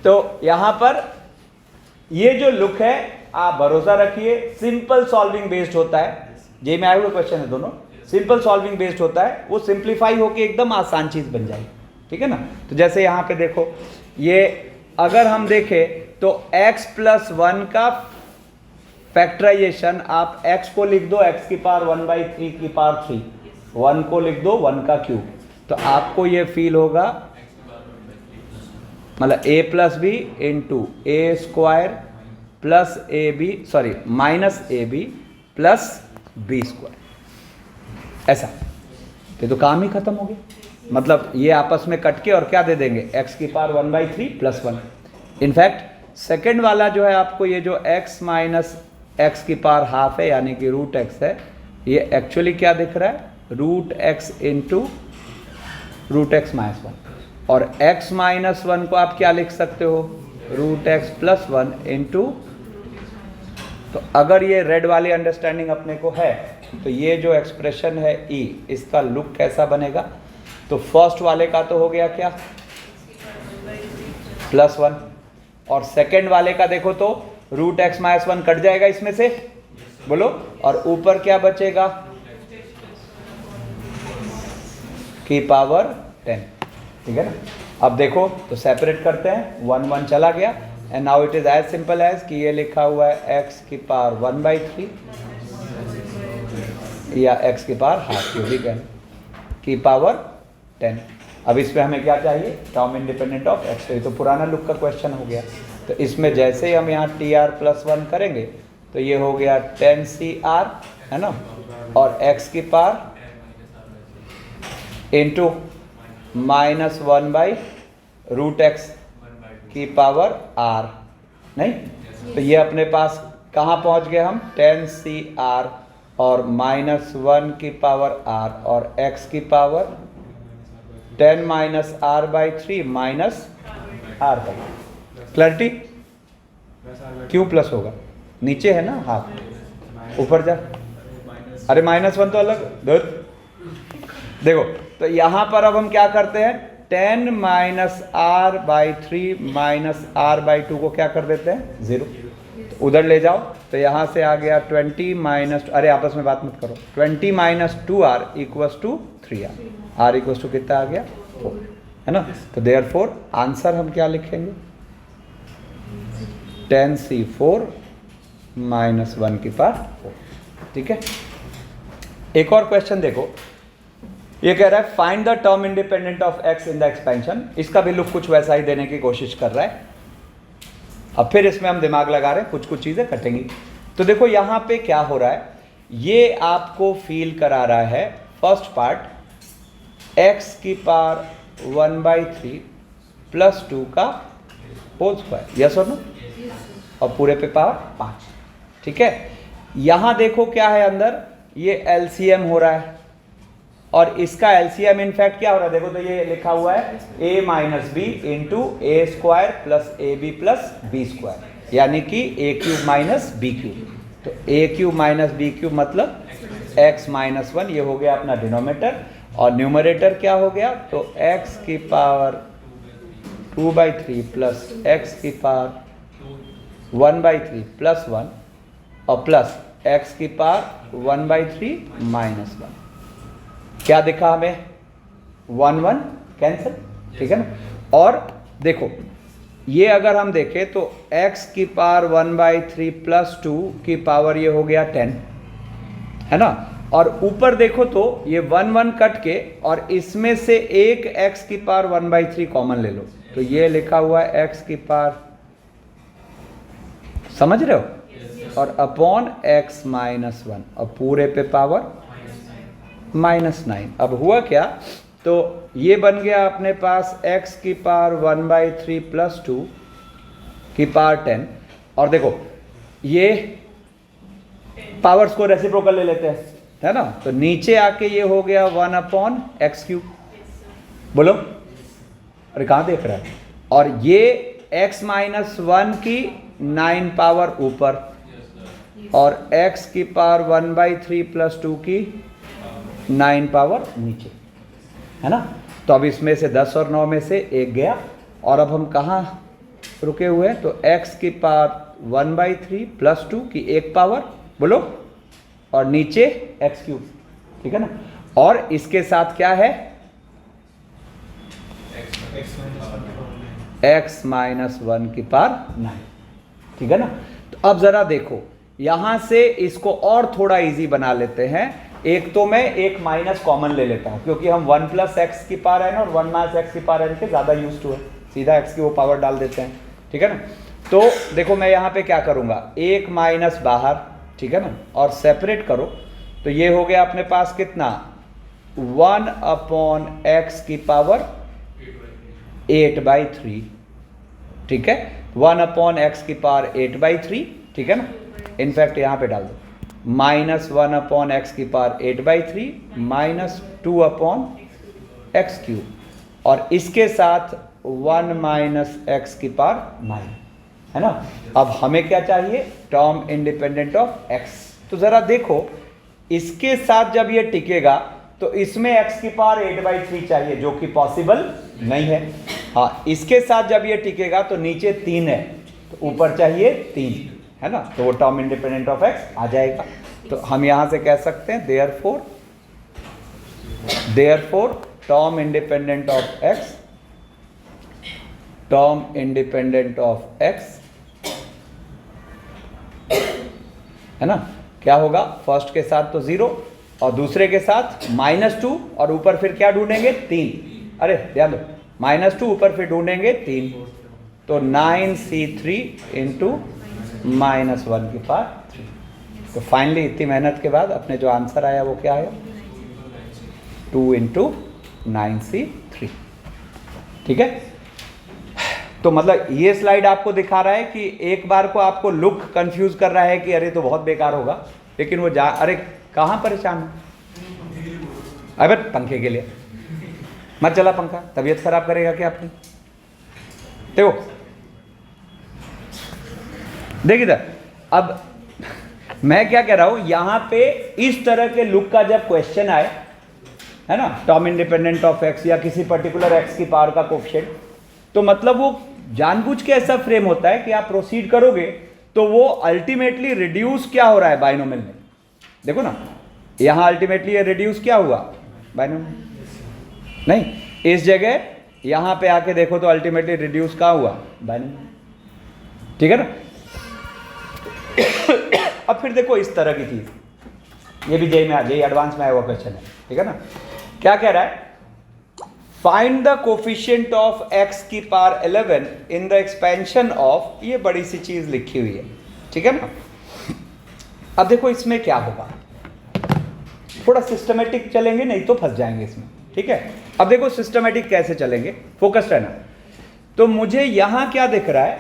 तो यहाँ पर ये जो लुक है, आप भरोसा रखिए, सिंपल सॉल्विंग बेस्ड होता है। जे में आए हुए क्वेश्चन है दोनों, सिंपल सॉल्विंग बेस्ड होता है, वो सिंप्लीफाई होके एकदम आसान चीज बन जाएगी, ठीक है ना। तो जैसे यहाँ पे देखो, ये अगर हम देखें तो x + 1 का फैक्टराइजेशन, आप x को लिख दो x की पावर 1/3 की पावर 3, 1 को लिख दो 1 का क्यूब, तो आपको ये फील होगा, मतलब a + b into a² plus AB, sorry -AB plus b², ऐसा। तो काम ही खत्म हो गया, मतलब ये आपस में कट के और क्या दे देंगे, x की पावर 1/3 + 1। इनफैक्ट सेकेंड वाला जो है आपको, ये जो x माइनस x की पावर हाफ है, यानी कि √x है, ये एक्चुअली क्या दिख रहा है, √x इंटू √x -1, और x -1 को आप क्या लिख सकते हो, √x + 1 इंटू, तो अगर ये रेड वाली अंडरस्टैंडिंग अपने को है, तो ये जो एक्सप्रेशन है E, इसका लुक कैसा बनेगा, तो फर्स्ट वाले का तो हो गया क्या, +1, और सेकेंड वाले का देखो तो √x -1 कट जाएगा इसमें से, बोलो, और ऊपर क्या बचेगा, की पावर 10, ठीक है ना। अब देखो तो सेपरेट करते हैं, 1 1 चला गया, and now it is as simple as कि ये लिखा हुआ है x की पावर 1/3 या x की पावर हाफ, जो भी कहें, की पावर 10। अब इसमें हमें क्या चाहिए, टर्म इंडिपेंडेंट ऑफ x। तो ये तो पुराना लुक का क्वेश्चन हो गया, तो इसमें जैसे ही हम यहाँ tr + 1 करेंगे, तो ये हो गया 10cr, है ना, और x की पावर इंटू -1/√x की पावर r, नहीं, तो ये अपने पास कहाँ पहुँच गए हम, 10cr और -1 की पावर r, और x की पावर 10 - r/3 -r/3। क्लैरिटी, क्यों प्लस होगा, नीचे है ना हाफ, ऊपर जा, अरे -1 तो अलग, देखो, तो यहां पर अब हम क्या करते हैं, 10 - r/3 -r/2 को क्या कर देते हैं, 0, तो उधर ले जाओ, तो यहां से आ गया 20 अरे आपस में बात मत करो, 20 - 2r = 3r, r = कितना आ गया, 4, है ना। तो देयरफॉर आंसर हम क्या लिखेंगे, 10c4 -1 की पावर 4, ठीक है। एक और क्वेश्चन देखो, ये कह रहा है find the term independent of x in the expansion. इसका भी लुक कुछ वैसा ही देने की कोशिश कर रहा है। अब फिर इसमें हम दिमाग लगा रहे हैं, कुछ कुछ चीजें कटेंगी। तो देखो यहाँ पे क्या हो रहा है, ये आपको फील करा रहा है, फर्स्ट पार्ट x की पावर 1/3 + 2 का होल स्क्वायर, यस और नो, और पूरे पे पावर 5, ठीक है। यहाँ देखो क्या है अंदर, ये एलसीएम हो रहा है, और इसका एलसीएम इनफैक्ट क्या हो रहा है, देखो तो ये लिखा हुआ है a - b into a² + ab + b², यानी कि a³ - b³। तो a³ - b³ मतलब x - 1, ये हो गया अपना डिनोमिनेटर, और न्यूमरेटर क्या हो गया, तो x की पावर 2/3 प्लस x की पावर 1/3 + 1, और प्लस x की पावर 1/3 - 1। क्या दिखा हमें, 1 1 कैंसिल, ठीक है ना। और देखो ये अगर हम देखें तो x की पावर 1/3 + 2 की पावर ये हो गया 10, है ना। और ऊपर देखो तो ये 1 1 कट के, और इसमें से एक x की पावर 1/3 कॉमन ले लो, तो ये लिखा हुआ है x की पावर, समझ रहे हो, और अपॉन x - 1, और पूरे पे पावर -9। अब हुआ क्या, तो ये बन गया अपने पास x की पावर 1/3 + 2 की पावर 10, और देखो ये पावर्स को रेसिप्रोकल ले लेते हैं, है ना। तो नीचे आके ये हो गया 1/x³, बोलो, अरे कहाँ देख रहा है, और ये x - 1 की 9 पावर ऊपर, और x की पावर 1/3 प्लस 2 की 9 पावर नीचे, है ना। तो अब इसमें से 10 और 9 में से एक गया, और अब हम कहाँ रुके हुए हैं, तो x की पावर 1/3 प्लस 2 की 1 पावर, बोलो, और नीचे x³, ठीक है ना। और इसके साथ क्या है, x-1 की पावर 9, ठीक है ना। तो अब जरा देखो, यहां से इसको और थोड़ा इजी बना लेते हैं। एक तो मैं एक माइनस कॉमन ले लेता हूं, क्योंकि हम 1 + x की पावर n और 1 - x की पावर n के ज्यादा यूज टू है, सीधा x की वो पावर डाल देते हैं, ठीक है ना। तो देखो मैं यहां पे क्या करूंगा, एक माइनस बाहर, ठीक है ना, और सेपरेट करो, तो ये हो गया अपने पास कितना, 1/x की पावर 8/3, ठीक है, 1/x की पावर 8/3, ठीक है ना। इनफैक्ट यहां पे डाल दो, -1/x की पावर 8/3 -2/x³, और इसके साथ 1 - x की पावर 9, है ना। अब हमें क्या चाहिए, टर्म इंडिपेंडेंट ऑफ x। तो जरा देखो, इसके साथ जब ये टिकेगा तो इसमें x की पावर 8/3 चाहिए, जो कि पॉसिबल नहीं है। हाँ, इसके साथ जब ये टिकेगा तो नीचे 3 है, तो ऊपर चाहिए 3, है ना। तो वो टर्म इंडिपेंडेंट ऑफ x आ जाएगा। तो हम यहां से कह सकते हैं therefore term independent of x, term independent of x, है ना। क्या होगा, फर्स्ट के साथ तो 0 और दूसरे के साथ -2, और ऊपर फिर क्या ढूंढेंगे, 3। अरे ध्यान दो, -2 ऊपर फिर ढूंढेंगे 3, तो 9c3 × -1 की पावर 3। तो फाइनली इतनी मेहनत के बाद अपने जो आंसर आया वो क्या आया, 2 × 9c3, ठीक है। तो मतलब ये स्लाइड आपको दिखा रहा है कि एक बार को आपको लुक कंफ्यूज कर रहा है कि अरे तो बहुत बेकार होगा, लेकिन वो अरे कहाँ परेशान हो, अबे पंखे के लिए मत चला पंखा, तबीयत खराब करेगा क्या अपनी। देखो देख इधर, अब मैं क्या कह रहा हूं, यहां पे इस तरह के लुक का जब क्वेश्चन आए, है ना, टर्म इंडिपेंडेंट ऑफ x या किसी पर्टिकुलर x की पावर का कोफिशिएंट, तो मतलब वो जानबूझ के ऐसा फ्रेम होता है कि आप प्रोसीड करोगे तो वो अल्टीमेटली रिड्यूस क्या हो रहा है बाइनोमियल में। देखो ना, यहां अल्टीमेटली ये रिड्यूस क्या हुआ बाइनोमियल, नहीं, इस जगह यहां पे आके देखो तो अल्टीमेटली रिड्यूस क्या हुआ बाइनोमियल, ठीक है ना। अब फिर देखो इस तरह की चीज, ये भी जेई एडवांस में आया हुआ क्वेश्चन है, ठीक है ना। क्या कह रहा है, find the coefficient of x की power 11 in the expansion of, ये बड़ी सी चीज लिखी हुई है, ठीक है ना। अब देखो इसमें क्या होगा, थोड़ा सिस्टमेटिक चलेंगे, नहीं तो फंस जाएंगे इसमें, ठीक है। अब देखो सिस्टमेटिक कैसे चलेंगे, फोकस्ड रहना। तो मुझे यहां क्या दिख रहा है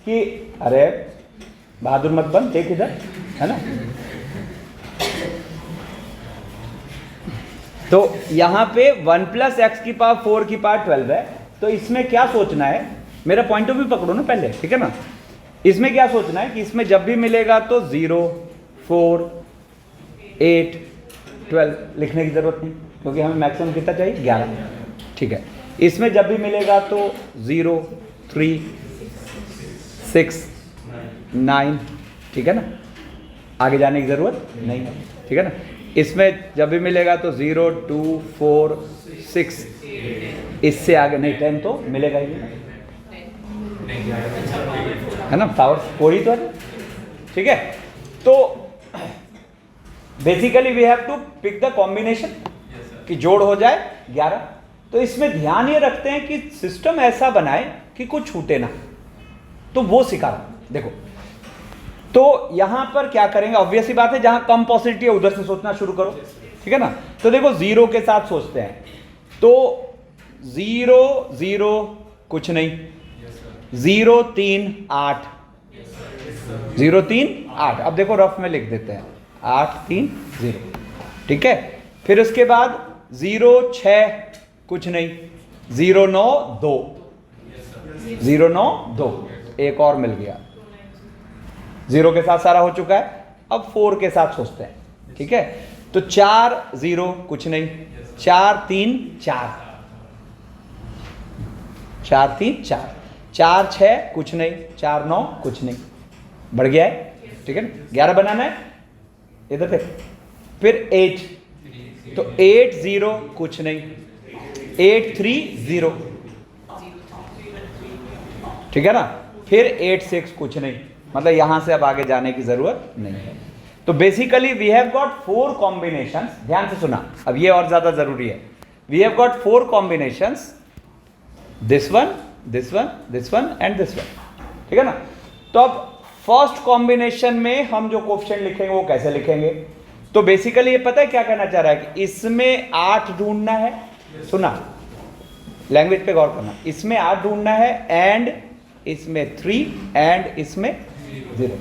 कि, अरे बहादुर मत बन, देख इधर, है ना। तो यहां पे 1 + x की पावर 4 की पावर 12 है, तो इसमें क्या सोचना है, मेरा पॉइंट ऑफ व्यू पकड़ो ना पहले, ठीक है ना। इसमें क्या सोचना है कि इसमें जब भी मिलेगा तो 0, 4, 8, 12 लिखने की जरूरत नहीं, क्योंकि हमें मैक्सिमम कितना चाहिए, 11, ठीक है। इसमें जब भी मिलेगा तो 0, 3, 6, 9, ठीक है ना, आगे जाने की जरूरत नहीं है, ठीक है ना। इसमें जब भी मिलेगा तो 0, 2, 4, 6, इससे आगे नहीं, 10 तो मिलेगा ही नहीं, है ना, पावर 4 ही तो है, ठीक है। तो basically we have to pick the combination कि जोड़ हो जाए 11। तो इसमें ध्यान ये रखते हैं कि सिस्टम ऐसा बनाए कि कुछ छूटे ना, तो वो सिखा रहा हूं। देखो तो यहां पर क्या करेंगे, ऑब्वियस ही बात है, जहां कम पॉसिबिलिटी है उधर से सोचना शुरू करो, ठीक है ना। तो देखो 0 के साथ सोचते हैं, तो 0, 0 कुछ नहीं, 0, 3, 8, 0, 3, 8। अब देखो रफ में लिख देते हैं, 8, 3, 0, ठीक है। फिर उसके बाद 0, 6 कुछ नहीं, 0, 9, 2, 0, 9, 2, एक और मिल गया, 0 के साथ सारा हो चुका है। अब 4 के साथ सोचते हैं, ठीक है। तो 4 0 कुछ नहीं, 4 3 4, 4 3 4, 4 6 कुछ नहीं, 4 9 कुछ नहीं, बढ़ गया है, ठीक है ना। 11 बनाना है इधर पे, फिर 8, तो 8 0 कुछ नहीं, 8 3 0, ठीक है ना। फिर 8 6 कुछ नहीं, मतलब यहां से अब आगे जाने की जरूरत नहीं है। तो basically we have got 4 combinations, ध्यान से सुना, अब ये और ज्यादा जरूरी है। We have got 4 combinations, this one this one this one and this one, ठीक है ना। तो अब फर्स्ट कॉम्बिनेशन में हम जो कोएफिशिएंट लिखेंगे वो कैसे लिखेंगे? तो बेसिकली ये पता है क्या कहना चाह रहा है कि इसमें 8 ढूंढना है, सुना, लैंग्वेज पे गौर करना, इसमें 8 ढूंढना है एंड इसमें 3 एंड इसमें 0,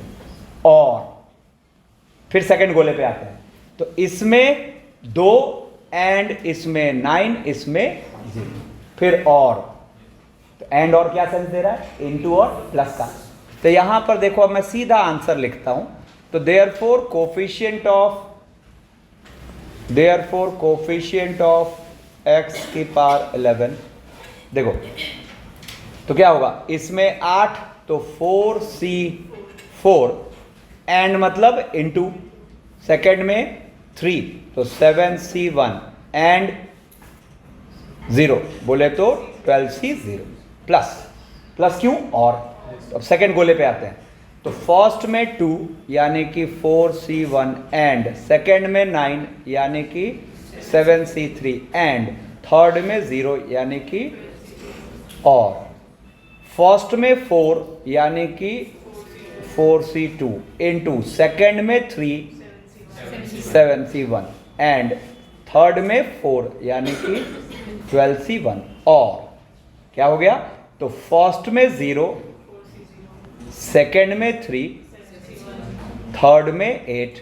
और फिर सेकंड गोले पे आते हैं, तो इसमें 2 एंड इसमें 9 इसमें 0, फिर और, तो एंड और क्या सेंस दे रहा है? इनटू और प्लस का। तो यहां पर देखो, अब मैं सीधा आंसर लिखता हूं, तो देयरफॉर कोफिशिएंट ऑफ x की पावर 11, देखो तो क्या होगा, इसमें 8 तो 4c4 एंड मतलब इनटू, सेकेंड में 3 तो 7c1 एंड 0 बोले तो 12c0 प्लस क्यों? और अब सेकेंड गोले पे आते हैं, तो फर्स्ट में 2 यानी कि 4c1 एंड सेकेंड में 9 यानी कि 7c3 एंड थर्ड में 0 यानी कि और, फर्स्ट में 4 यानी कि 4c2 इनटू सेकेंड में 3 7c1 एंड थर्ड में 4 यानी कि 12c1, और क्या हो गया? तो फर्स्ट में 0, सेकेंड में 3, थर्ड में 8,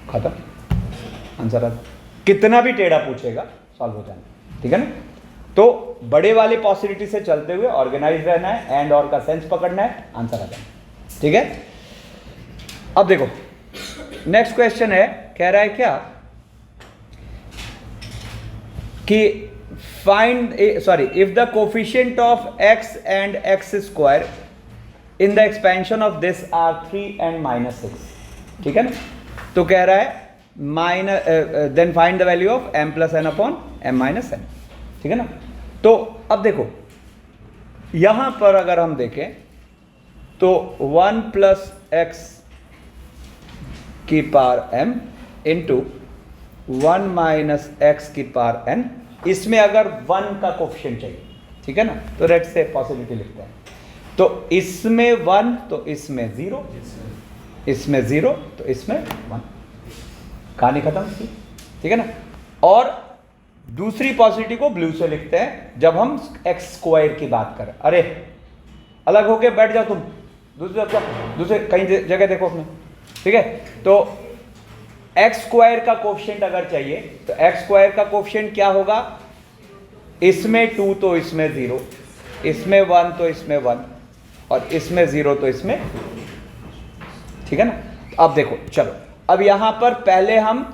खत्म आंसर। कितना भी टेढ़ा पूछेगा सॉल्व हो जाना, ठीक है ना। तो बड़े वाले पॉसिबिलिटी से चलते हुए ऑर्गेनाइज रहना है, एंड और का सेंस पकड़ना है, आंसर आ जाना, ठीक है। अब देखो नेक्स्ट क्वेश्चन है, कह रहा है क्या कि find if the coefficient of x and x square in the expansion of this are 3 and -6, ठीक है ना। तो कह रहा है then find the value of m plus n upon m minus n, ठीक है ना। तो अब देखो यहां पर अगर हम देखें तो 1 प्लस x की power m into 1 minus x की पावर n, इसमें अगर 1 का कोफिशिएंट चाहिए, ठीक है ना, तो रेड से पॉसिबिलिटी लिखते हैं, तो इसमें 1 तो इसमें 0, इसमें 0 तो इसमें 1, कहानी खत्म, ठीक है ना। और दूसरी पॉसिबिलिटी को ब्लू से लिखते हैं जब हम x स्क्वायर की बात करें। अरे अलग होके बैठ जाओ तुम, दूसरे कहीं जगह देखो अपने, ठीक है। तो x स्क्वायर का कोफिशिएंट अगर चाहिए तो x स्क्वायर का कोफिशिएंट क्या होगा? इसमें 2 तो इसमें 0, इसमें 1 तो इसमें 1, और इसमें 0 तो इसमें, ठीक है ना। अब देखो चलो, अब यहां पर पहले हम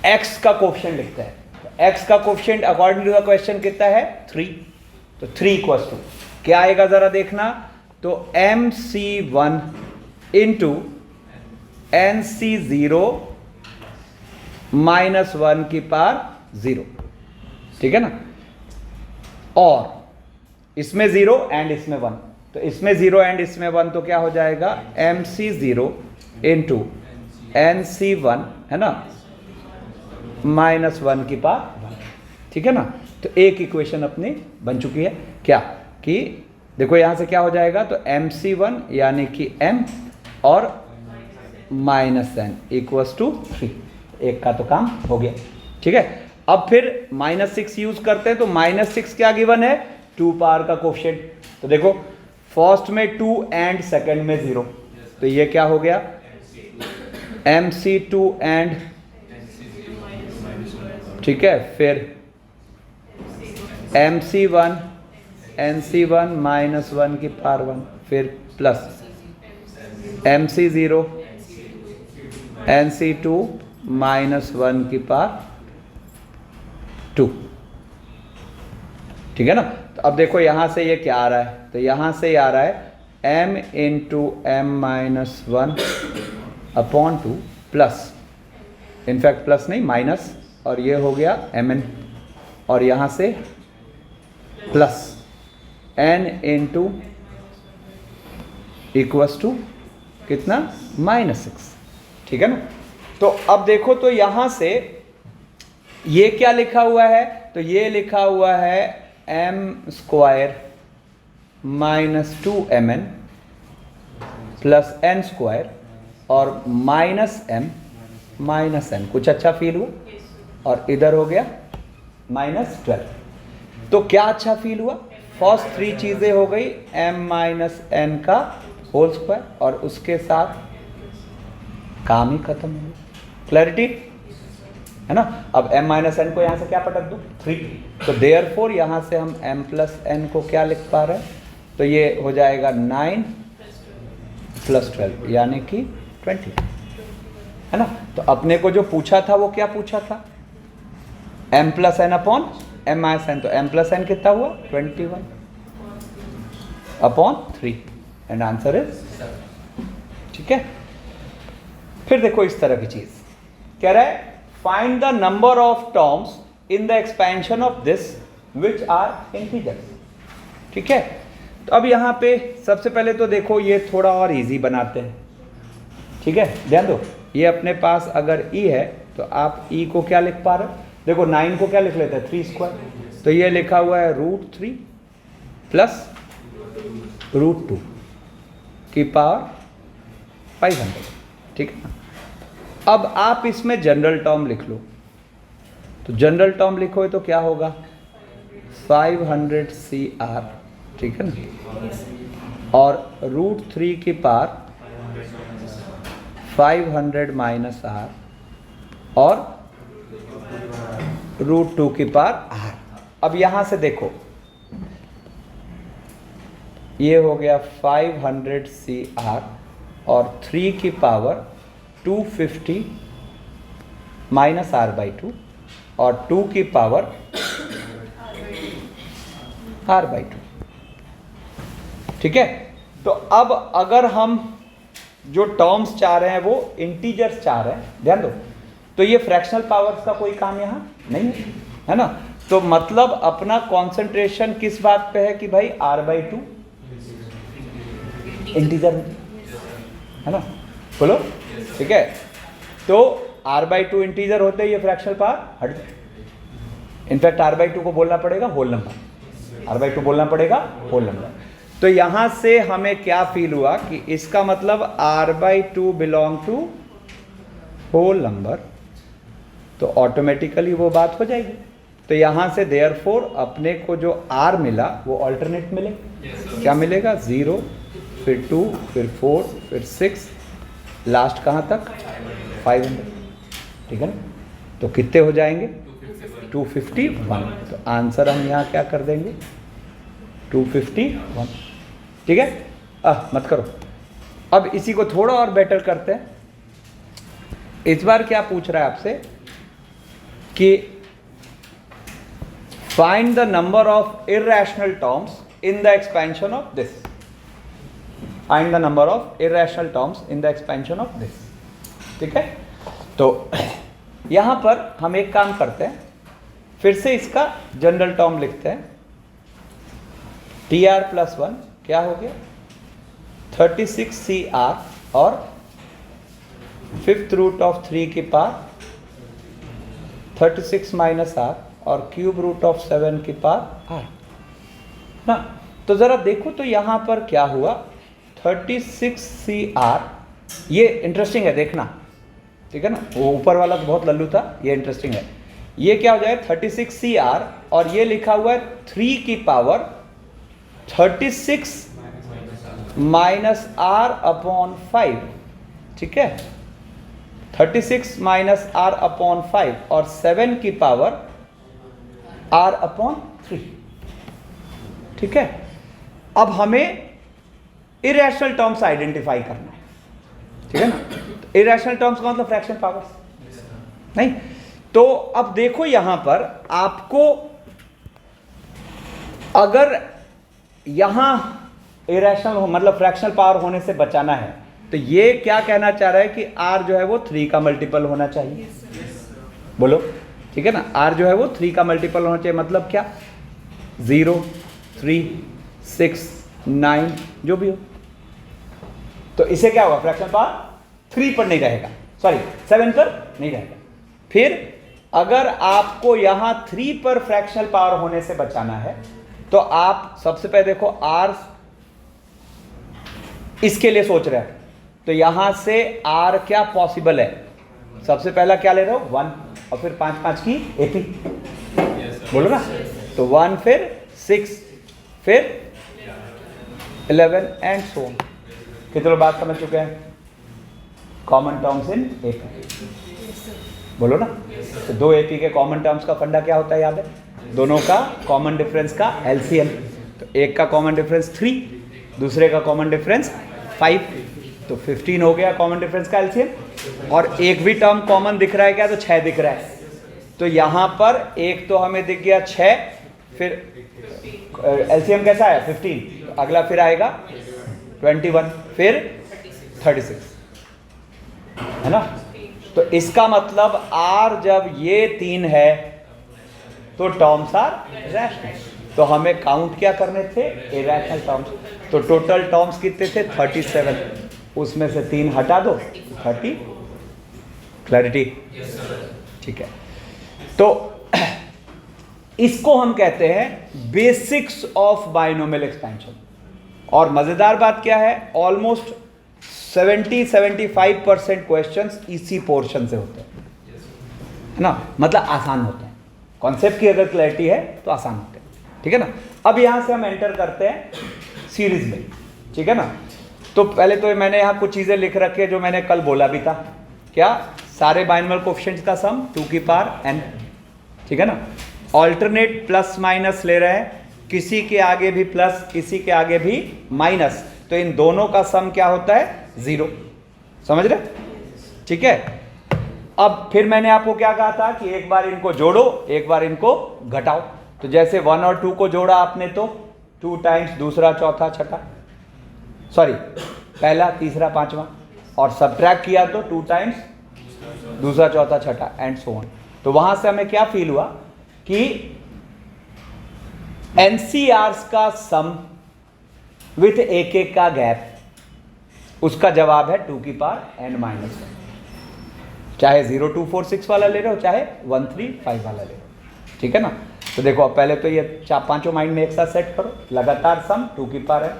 x का कोफिशिएंट लिखते हैं। तो x का coefficient according to the question कितना है? 3, तो 3 इक्वल्स टू क्या आएगा जरा देखना, तो mc1 इंटू nc0 माइनस 1 की पावर 0, ठीक है ना। और इसमें 0 एंड इसमें 1, तो इसमें 0 एंड इसमें 1, तो क्या हो जाएगा? mc0 इंटू nc1, है ना, माइनस 1 की पावर 1, ठीक है ना। तो एक इक्वेशन अपनी बन चुकी है, क्या कि देखो यहां से क्या हो जाएगा, तो mc1 यानी कि m और माइनस n इक्वल्स टू 3, एक का तो काम हो गया, ठीक है। अब फिर -6 यूज करते हैं, तो -6 क्या गिवन है? 2 पावर का कोफिशिएंट, तो देखो फर्स्ट में 2 एंड सेकंड में 0, तो ये क्या हो गया? mc2 एंड, ठीक है, फिर mc1 nc1 माइनस 1 की पावर 1, फिर प्लस MC0 NC2 -1 की पावर 2, ठीक है ना। तो अब देखो यहां से ये क्या आ रहा है, तो यहां से ये आ रहा है m into m-1 upon 2 plus, in fact plus नहीं माइनस, और ये हो गया mn, और यहां से plus n into equals to कितना -6, ठीक है ना। तो अब देखो तो यहां से ये क्या लिखा हुआ है, तो ये लिखा हुआ है m² -2mn प्लस n² और -m-n, कुछ अच्छा फील हुआ, और इधर हो गया -12। तो क्या अच्छा फील हुआ, फर्स्ट 3 चीजें हो गई m-n का होल स्क्वायर, और उसके साथ काम ही खत्म हो गया। क्लैरिटी है ना। अब m-n को यहां से क्या पटक दो 3, तो देयरफॉर यहां से हम m+n को क्या लिख पा रहे हैं, तो ये हो जाएगा 9 + 12 यानी कि 20, है ना। तो अपने को जो पूछा था वो क्या पूछा था, m+n अपॉन m-n, तो m+n कितना हुआ 21 अपॉन 3, एंड आंसर इज, ठीक है। फिर देखो इस तरह की चीज कह रहा है, find the number of terms in the expansion of this which are integers, ठीक है। तो अब यहां पे सबसे पहले तो देखो ये थोड़ा और इजी बनाते हैं, ठीक है। ध्यान दो, ये अपने पास अगर e है तो आप e को क्या लिख पा रहे हो, देखो 9 को क्या लिख लेते हैं 3², तो ये लिखा हुआ है √3 प्लस √2 की पावर 500, ठीक है ना। अब आप इसमें जनरल टर्म लिख लो, तो जनरल टर्म लिखो तो क्या होगा 500 CR, ठीक है ना, और √3 की पावर 500 -R और √2 की पावर R। अब यहां से देखो ये हो गया 500 CR और 3 की पावर 250 -R/2 और 2 की पावर R/2, ठीक है। तो अब अगर हम जो टर्म्स चाह रहे हैं वो इंटीजर्स चाह रहे हैं, ध्यान दो, तो ये फ्रैक्शनल पावर्स का कोई काम यहां नहीं है ना। तो मतलब अपना कंसंट्रेशन किस बात पे है कि भाई R/2 इंटीजर है ना, बोलो, ठीक है। तो R/2 इंटीजर होते ही ये फ्रैक्शनल पावर हट जाए, इनफैक्ट R/2 को बोलना पड़ेगा होल नंबर, R/2 बोलना पड़ेगा होल नंबर। तो यहां से हमें क्या फील हुआ कि इसका मतलब R/2 belong to whole number, तो ऑटोमेटिकली वो बात हो जाएगी। तो यहां से देयरफॉर अपने को जो R मिला वो अल्टरनेट मिले, क्या मिलेगा 0, फिर 2, फिर 4, फिर 6, लास्ट कहां तक 500, ठीक है ना। तो कितने हो जाएंगे 251, तो आंसर हम यहां क्या कर देंगे 251, ठीक है। मत करो, अब इसी को थोड़ा और बेटर करते हैं। इस बार क्या पूछ रहा है आपसे कि find the number of irrational terms in the expansion of this, find the number of irrational terms in the expansion of this, ठीक है। तो यहां पर हम एक काम करते हैं, फिर से इसका जनरल टर्म लिखते हैं, TR+1 क्या हो गया 36 CR और 5/3 की पावर 36 -R और √7 की पावर R ना। तो जरा देखो तो यहां पर क्या हुआ 36 CR, ये इंटरेस्टिंग है देखना, ठीक है ना, वो ऊपर वाला तो बहुत लल्लू था, ये इंटरेस्टिंग है। ये क्या हो जाएगा 36 CR और ये लिखा हुआ है 3 की पावर 36 -R/5, ठीक है, 36 -R/5 और 7 की पावर R/3, ठीक है। अब हमें इरेशनल टर्म्स आइडेंटिफाई करना है, ठीक है ना। तो इरेशनल टर्म्स का मतलब फ्रैक्शन पावर्स नहीं। तो अब देखो यहां पर आपको अगर यहां इरेशनल हो मतलब फ्रैक्शनल पावर होने से बचाना है, तो ये क्या कहना चाह रहा है कि r जो है वो 3 का मल्टीपल होना चाहिए। बोलो, ठीक है ना। r जो है वो 3 का मल्टीपल होना चाहिए, मतलब क्या, 0, 3, 6, 9 जो भी हो। तो इसे क्या होगा, फ्रैक्शन पावर 3 पर नहीं रहेगा, सॉरी 7 पर नहीं रहेगा। फिर अगर आपको यहां 3 पर फ्रैक्शनल पावर होने से बचाना है, तो आप सबसे पहले देखो r इसके लिए सोच रहे हैं, तो यहां से r क्या पॉसिबल है। सबसे पहला क्या ले रहे हो, 1, और फिर 5 5 की AP, बोलो ना। तो 1 फिर 6 फिर 11 एंड सो ऑन। कितने लोग बात समझ चुके हैं, कॉमन टर्म्स इन AP, बोलो ना। तो 2 AP के कॉमन टर्म्स का फंडा क्या होता है, याद है, दोनों का कॉमन डिफरेंस का LCM। तो एक का कॉमन डिफरेंस 3, दूसरे का कॉमन डिफरेंस 5, तो 15 हो गया कॉमन डिफरेंस का LCM। और एक भी टर्म कॉमन दिख रहा है क्या, तो 6 दिख रहा है। तो यहाँ पर एक तो हमें दिख गया 6, फिर LCM कैसा है 15, तो अगला फिर आएगा 21, फिर 36, है ना। तो इसका मतलब R जब ये 3 है तो टर्म्स आर रैशनल। तो हमें काउंट क्या करने थे, इरेशनल टर्म्स। तो टोटल टर्म्स कितने थे, 37, उसमें से 3 हटा दो, 30। क्लैरिटी, ठीक है। तो इसको हम कहते हैं बेसिक्स ऑफ बाइनोमियल एक्सपेंशन। और मजेदार बात क्या है, ऑलमोस्ट 70-75% क्वेश्चंस इसी पोर्शन से होते हैं, है ना, मतलब आसान होते हैं। कॉन्सेप्ट की अगर क्लैरिटी है तो आसान होते हैं, ठीक है ना। अब यहां से हम एंटर करते हैं सीरीज में, ठीक है ना। तो पहले तो मैंने यहां कुछ चीजें लिख रखी है जो मैंने कल बोला भी था, क्या, सारे बाइनोमियल कोएफिशिएंट्स का सम 2 की पावर n, ठीक है ना। ऑल्टरनेट प्लस माइनस ले रहे हैं, किसी के आगे भी प्लस किसी के आगे भी माइनस, तो इन दोनों का सम क्या होता है, 0, समझ रहे, ठीक है। अब फिर मैंने आपको क्या कहा था कि एक बार इनको जोड़ो, एक बार इनको घटाओ। तो जैसे 1 और 2 को जोड़ा आपने तो 2 टाइम्स दूसरा चौथा छठा, सॉरी पहला तीसरा पांचवा, और सब्ट्रैक्ट किया तो 2 टाइम्स दूसरा चौथा छठा एंड सो ऑन। तो वहां से हमें क्या फील हुआ कि NCRs का सम विथ एक का गैप, उसका जवाब है 2 की पावर n-1, चाहे 0246 वाला ले रहे हो चाहे 135 वाला ले रहे हो, ठीक है ना। तो देखो अब पहले तो ये 4-5 माइंड में एक साथ सेट करो, लगातार सम 2 की पावर n,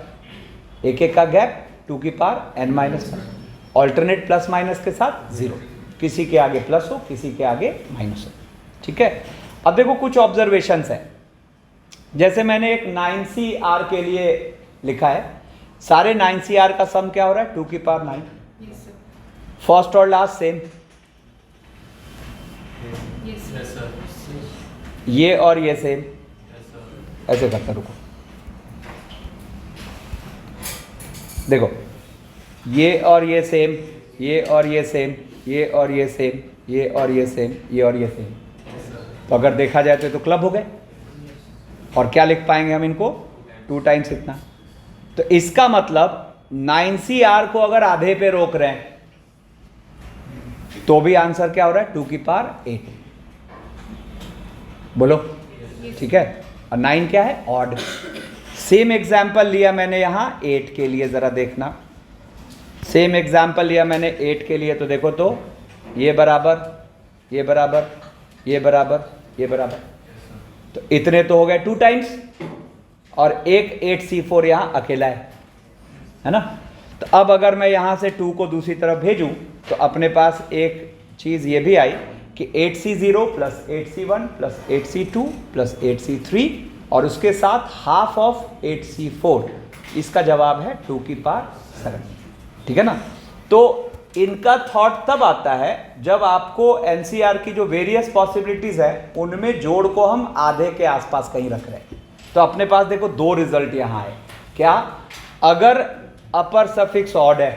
एक का गैप 2 की power n-1, alternate plus minus के साथ 0, किसी के आगे प्लस हो किसी के आगे माइनस हो, ठीक है। अब देखो कुछ ऑब्जर्वेशंस हैं, जैसे मैंने एक 9CR के लिए लिखा है, सारे 9CR का सम क्या हो रहा है, 2 की पावर 9, फर्स्ट और लास्ट सेम, ये और ये सेम, ऐसे करते रुको, देखो ये और ये सेम, ये और ये सेम, ये और ये सेम, ये और ये सेम, ये और ये सेम। तो अगर देखा जाए तो क्लब हो गए, और क्या लिख पाएंगे हम इनको, 2 टाइम्स इतना। तो इसका मतलब 9CR को अगर आधे पे रोक रहे हैं तो भी आंसर क्या हो रहा है, 2 की पावर 8, बोलो, ठीक है। और 9 क्या है, ऑड। सेम एग्जाम्पल लिया मैंने यहां 8 के लिए, जरा देखना, सेम एग्जाम्पल लिया मैंने 8 के लिए, तो देखो तो ये बराबर, ये बराबर, ये बराबर, ये बराबर, तो इतने तो हो गए 2 टाइम्स, और एक 8C4 यहाँ अकेला है ना। तो अब अगर मैं यहाँ से 2 को दूसरी तरफ भेजूँ तो अपने पास एक चीज़ ये भी आई कि 8C0 plus 8C1 plus 8C2 plus 8C3 और उसके साथ हाफ ऑफ 8C4, इसका जवाब है 2 की पावर 7, ठीक है ना। तो इनका थॉट तब आता है जब आपको NCR की जो वेरियस पॉसिबिलिटीज़ है उनमें जोड़ को हम आधे के आसपास कहीं रख रहे हैं। तो अपने पास देखो 2 रिजल्ट यहाँ आए, क्या, अगर अपर सफिक्स ऑड है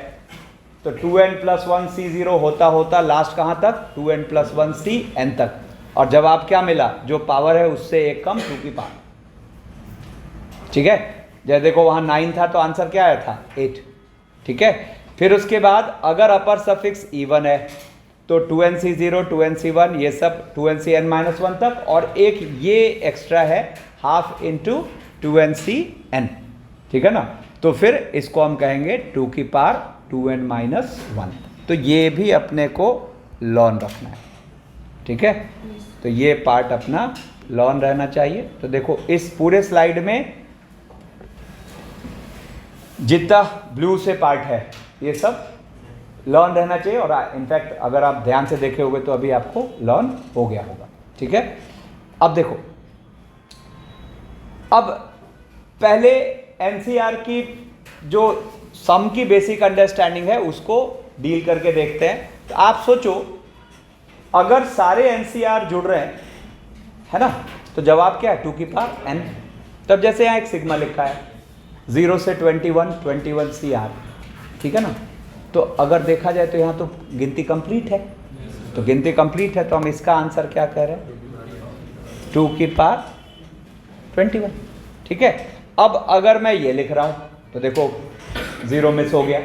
तो 2n+1c0 होता होता लास्ट कहाँ तक 2n+1cn तक, और जवाब क्या मिला, जो पावर है उससे एक कम 2 की पावर। ठीक है, जैसे देखो वहाँ 9 था तो आंसर क्या आया था 8। ठीक है, फिर उसके बाद अगर अपर सफिक्स इवन है तो 2nc0 2nc1 ये सब 2nCn-1 तक, और एक ये एक्स्ट्रा है हाफ इंटू 2nCn। ठीक है ना, तो फिर इसको हम कहेंगे 2 की पावर 2n-1। तो ये भी अपने को लॉन रखना है। ठीक है, तो ये पार्ट अपना लॉन रहना चाहिए। तो देखो इस पूरे स्लाइड में जितना ब्लू से पार्ट है ये सब लॉन रहना चाहिए, और इनफैक्ट अगर आप ध्यान से देखे होंगे तो अभी आपको लॉन हो गया होगा। ठीक है, अब देखो, अब पहले एनसीआर की जो सम की बेसिक अंडरस्टैंडिंग है उसको डील करके देखते हैं। तो आप सोचो अगर सारे एनसीआर जुड़ रहे हैं, है ना, तो जवाब क्या है 2 की पावर n। तब जैसे यहाँ एक सिग्मा लिखा है 0 से 21 21 CR। ठीक है ना, तो अगर देखा जाए तो यहाँ तो गिनती कंप्लीट है, तो गिनती कंप्लीट है तो हम इसका आंसर क्या कह रहे हैं 2 की पावर 21। ठीक है, अब अगर मैं ये लिख रहा हूँ तो देखो 0 मिस हो गया,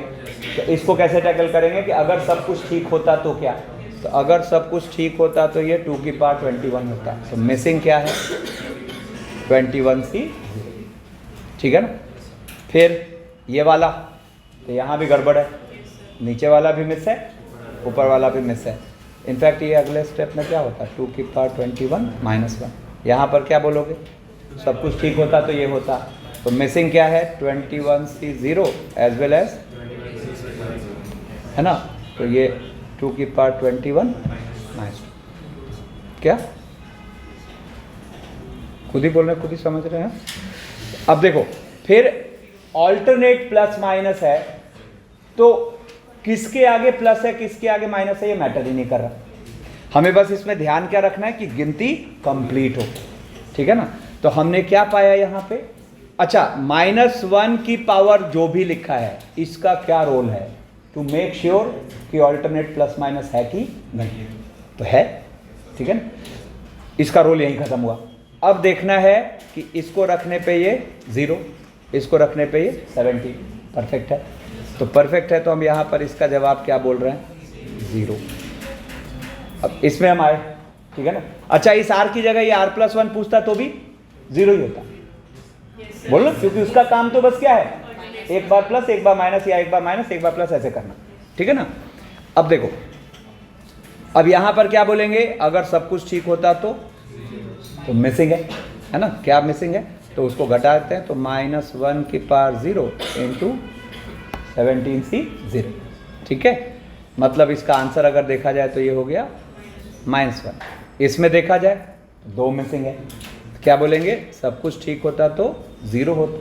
तो इसको कैसे टैकल करेंगे कि अगर सब कुछ ठीक होता तो क्या, तो अगर सब कुछ ठीक होता तो ये 2 की पावर 21 होता। तो मिसिंग क्या है 21C। ठीक है ना, फिर ये वाला तो यहाँ भी गड़बड़ है, नीचे वाला भी मिस है, ऊपर वाला भी मिस है। इनफैक्ट ये अगले स्टेप में क्या होता है 2 की पावर 21-1। यहाँ पर क्या बोलोगे, सब कुछ ठीक होता तो ये होता, तो मिसिंग क्या है 21C0 एज वेल एज, है ना, तो ये 2 की पावर 21-2। क्या खुद ही बोल रहे हैं, खुद ही समझ रहे हैं। अब देखो फिर ऑल्टरनेट प्लस माइनस है, तो किसके आगे प्लस है किसके आगे माइनस है ये मैटर ही नहीं कर रहा, हमें बस इसमें ध्यान क्या रखना है कि गिनती कंप्लीट हो। ठीक है ना, तो हमने क्या पाया यहाँ पे, अच्छा -1 की पावर जो भी लिखा है इसका क्या रोल है, टू मेक श्योर कि ऑल्टरनेट प्लस माइनस है कि नहीं, तो है। ठीक है ना, इसका रोल यहीं खत्म हुआ। अब देखना है कि इसको रखने पे ये 0, इसको रखने पे ये 70 परफेक्ट है, तो परफेक्ट है तो हम यहाँ पर इसका जवाब क्या बोल रहे हैं 0। अब इसमें हम आए, ठीक है ना, अच्छा इस r की जगह ये r+1 पूछता तो भी 0 ही होता, बोलो, क्योंकि उसका काम तो बस क्या है एक बार प्लस एक बार माइनस, या एक बार माइनस एक बार प्लस ऐसे करना। ठीक है ना, अब देखो, अब यहाँ पर क्या बोलेंगे, अगर सब कुछ ठीक होता तो मिसिंग है ना, क्या मिसिंग है, तो उसको घटा देते हैं, तो -1 की पावर 0 इंटू 17C0। ठीक है, मतलब इसका आंसर अगर देखा जाए तो ये हो गया -1। इसमें देखा जाए तो 2 मिसिंग है, तो क्या बोलेंगे, सब कुछ ठीक होता तो 0 होता।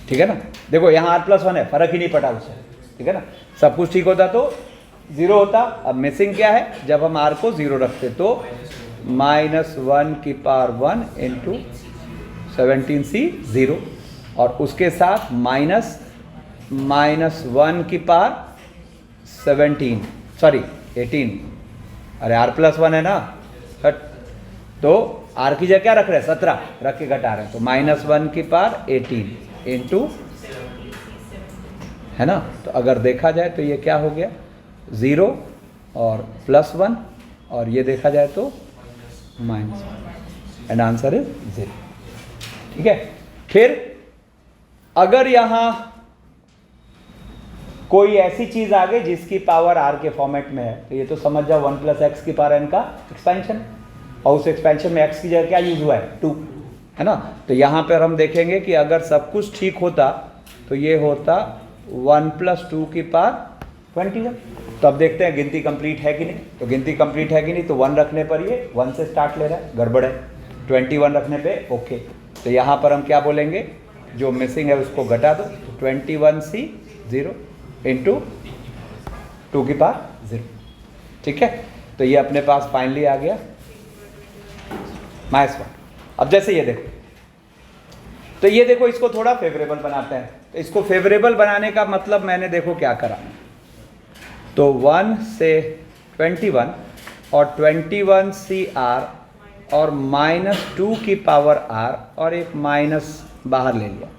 ठीक है ना, देखो यहाँ r+1 है, फर्क ही नहीं पड़ा उससे। ठीक है ना, सब कुछ ठीक होता तो 0 होता। अब मिसिंग क्या है, जब हम r को 0 रखते तो -1 की पावर 1 इंटू 17C0, और उसके साथ -1 की पावर 18, अरे r+1 है ना, तो r की जगह क्या रख रहे हैं 17 रख के घटा रहे हैं, तो -1 की पावर 18 इंटू, है ना, तो अगर देखा जाए तो ये क्या हो गया 0 और +1, और ये देखा जाए तो -1, एंड आंसर इज 0। ठीक है, फिर अगर यहां कोई ऐसी चीज आ गई जिसकी पावर r के फॉर्मेट में है, तो ये तो समझ जाओ 1 + x की पावर n का एक्सपेंशन, और उस एक्सपेंशन में x की जगह क्या यूज हुआ है 2, है ना, तो यहाँ पर हम देखेंगे कि अगर सब कुछ ठीक होता तो ये होता 1 + 2 की पावर 21। तो अब देखते हैं गिनती कंप्लीट है कि नहीं, तो गिनती कंप्लीट है कि नहीं, तो 1 रखने पर ये 1 से स्टार्ट ले रहा है, गड़बड़ है, 21 रखने पे ओके। तो यहाँ पर हम क्या बोलेंगे, जो मिसिंग है उसको घटा दो, 21C0 इंटू 2 की पावर 0। ठीक है, तो ये अपने पास फाइनली आ गया -1। अब जैसे ये देखो, तो ये देखो इसको थोड़ा फेवरेबल बनाते हैं। तो इसको फेवरेबल बनाने का मतलब मैंने देखो क्या करा, तो 1 से 21 और 21CR और -2 की पावर R और एक माइनस बाहर ले लिया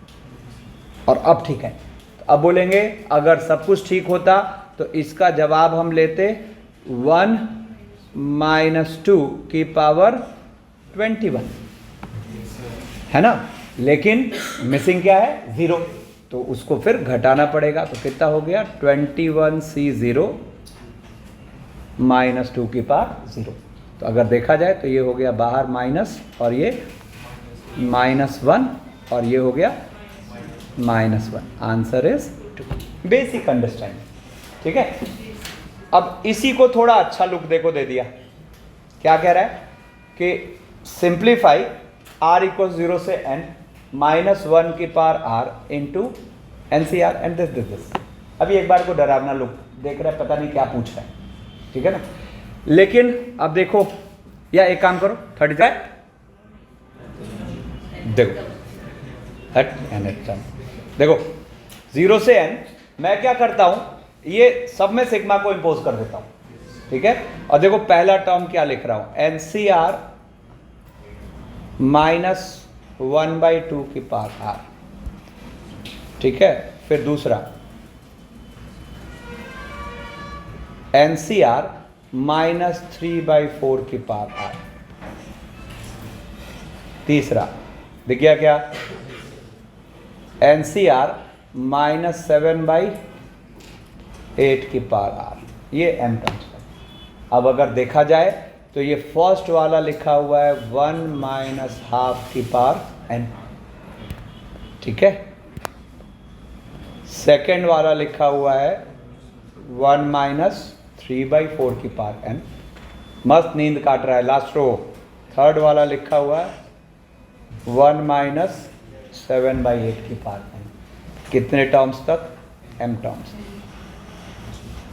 और अब ठीक है। तो अब बोलेंगे अगर सब कुछ ठीक होता तो इसका जवाब हम लेते 1 - 2 की पावर 21, है ना। लेकिन मिसिंग क्या है, 0, तो उसको फिर घटाना पड़ेगा। तो कितना हो गया 21C0 -2 की पावर 0। तो अगर देखा जाए तो ये हो गया बाहर माइनस और ये -1 और ये हो गया -1। Answer is 2। बेसिक अंडरस्टैंडिंग, ठीक है। अब इसी को थोड़ा अच्छा लुक देखो दे दिया। क्या कह रहा है कि सिंप्लीफाई r = 0 से n -1 की power r into NCR and this. अभी एक बार को डरावना लुक देख रहा है, पता नहीं क्या पूछ रहा है, ठीक है ना। लेकिन अब देखो, या एक काम करो 35 देखो हट एन देखो 0 से n मैं क्या करता हूं, ये सब में सिग्मा को इंपोज कर देता हूं, ठीक है। और देखो पहला टर्म क्या लिख रहा हूं, NCR -1/2 की पावर r, ठीक है। फिर दूसरा NCR -3/4 की पावर r। तीसरा दिख गया क्या, NCR -7/8 की पावर r। ये m टर्म्स है। अब अगर देखा जाए तो ये फर्स्ट वाला लिखा हुआ है 1 - ½ की पावर n, ठीक है। सेकेंड वाला लिखा हुआ है 1 - 3/4 की पावर n। मस्त नींद काट रहा है लास्ट रो। थर्ड वाला लिखा हुआ है 1 - 7/8 की पावर n। कितने टर्म्स तक, m टर्म्स।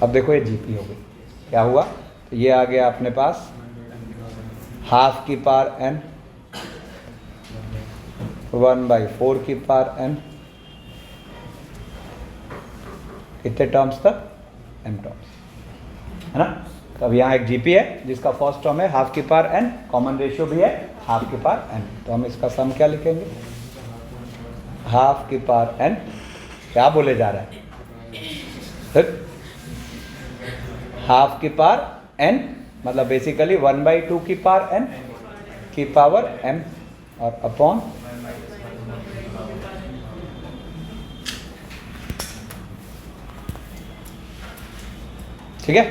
अब देखो ये जीपी हो गई, क्या हुआ, तो ये आ गया अपने पास ½ की पावर n 1/4 की पावर n, कितने टर्म्स तक, m टर्म्स, है ना। तो अब यहाँ एक जीपी है जिसका फर्स्ट टर्म है ½ की पावर n, कॉमन रेशियो भी है ½ की पावर n। तो हम इसका सम क्या लिखेंगे, ½ की पावर n। क्या बोले जा रहा है, ½ की पावर n मतलब बेसिकली 1/2 की पावर n की पावर m और अपॉन ठीक है।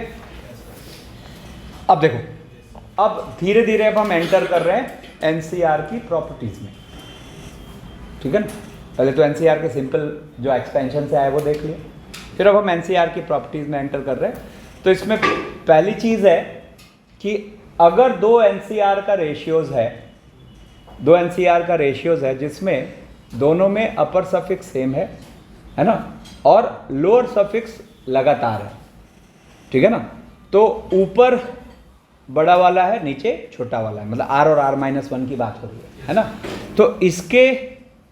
अब देखो, अब धीरे धीरे अब हम एंटर कर रहे हैं एनसीआर की प्रॉपर्टीज में, ठीक है ना। पहले तो एनसीआर के सिंपल जो एक्सपेंशन से आए वो देख लिए, फिर अब हम एनसीआर की प्रॉपर्टीज में एंटर कर रहे हैं। तो इसमें पहली चीज है कि अगर दो एनसीआर का रेशियोज है जिसमें दोनों में अपर सफिक्स सेम है ना, और लोअर सफिक्स लगातार है, ठीक है ना। तो ऊपर बड़ा वाला है, नीचे छोटा वाला है, मतलब r और r-1 की बात हो रही है ना। तो इसके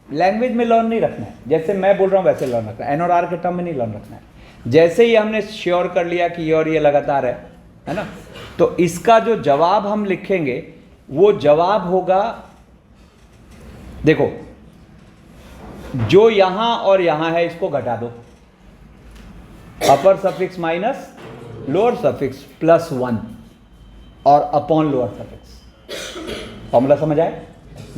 लैंग्वेज में लर्न नहीं रखना है, जैसे मैं बोल रहा हूँ वैसे लर्न रखना है, n और r के टर्म में नहीं लर्न रखना है। जैसे ही हमने श्योर कर लिया कि ये और ये लगातार है ना, तो इसका जो जवाब हम लिखेंगे वो जवाब होगा, देखो जो यहां और यहां है इसको घटा दो, अपर सफिक्स माइनस लोअर सफिक्स +1 और अपॉन लोअर सफिक्स। फॉर्मूला समझ आए,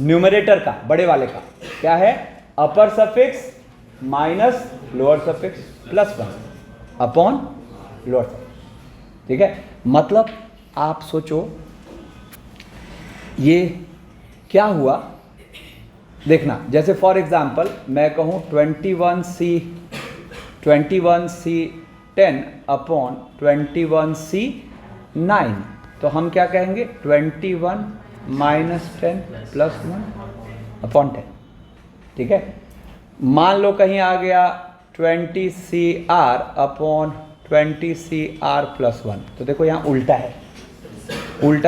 न्यूमरेटर का बड़े वाले का क्या है, upper suffix minus lower suffix +1 upon lower suffix, ठीक है। मतलब आप सोचो ये क्या हुआ, देखना, जैसे फॉर एग्जांपल मैं कहूं 21C10 अपॉन 21C9, तो हम क्या कहेंगे 21 - 10 +1 अपॉन 10, ठीक है। मान लो कहीं आ गया 20CR अपॉन 20CR +1, तो देखो यहाँ उल्टा है,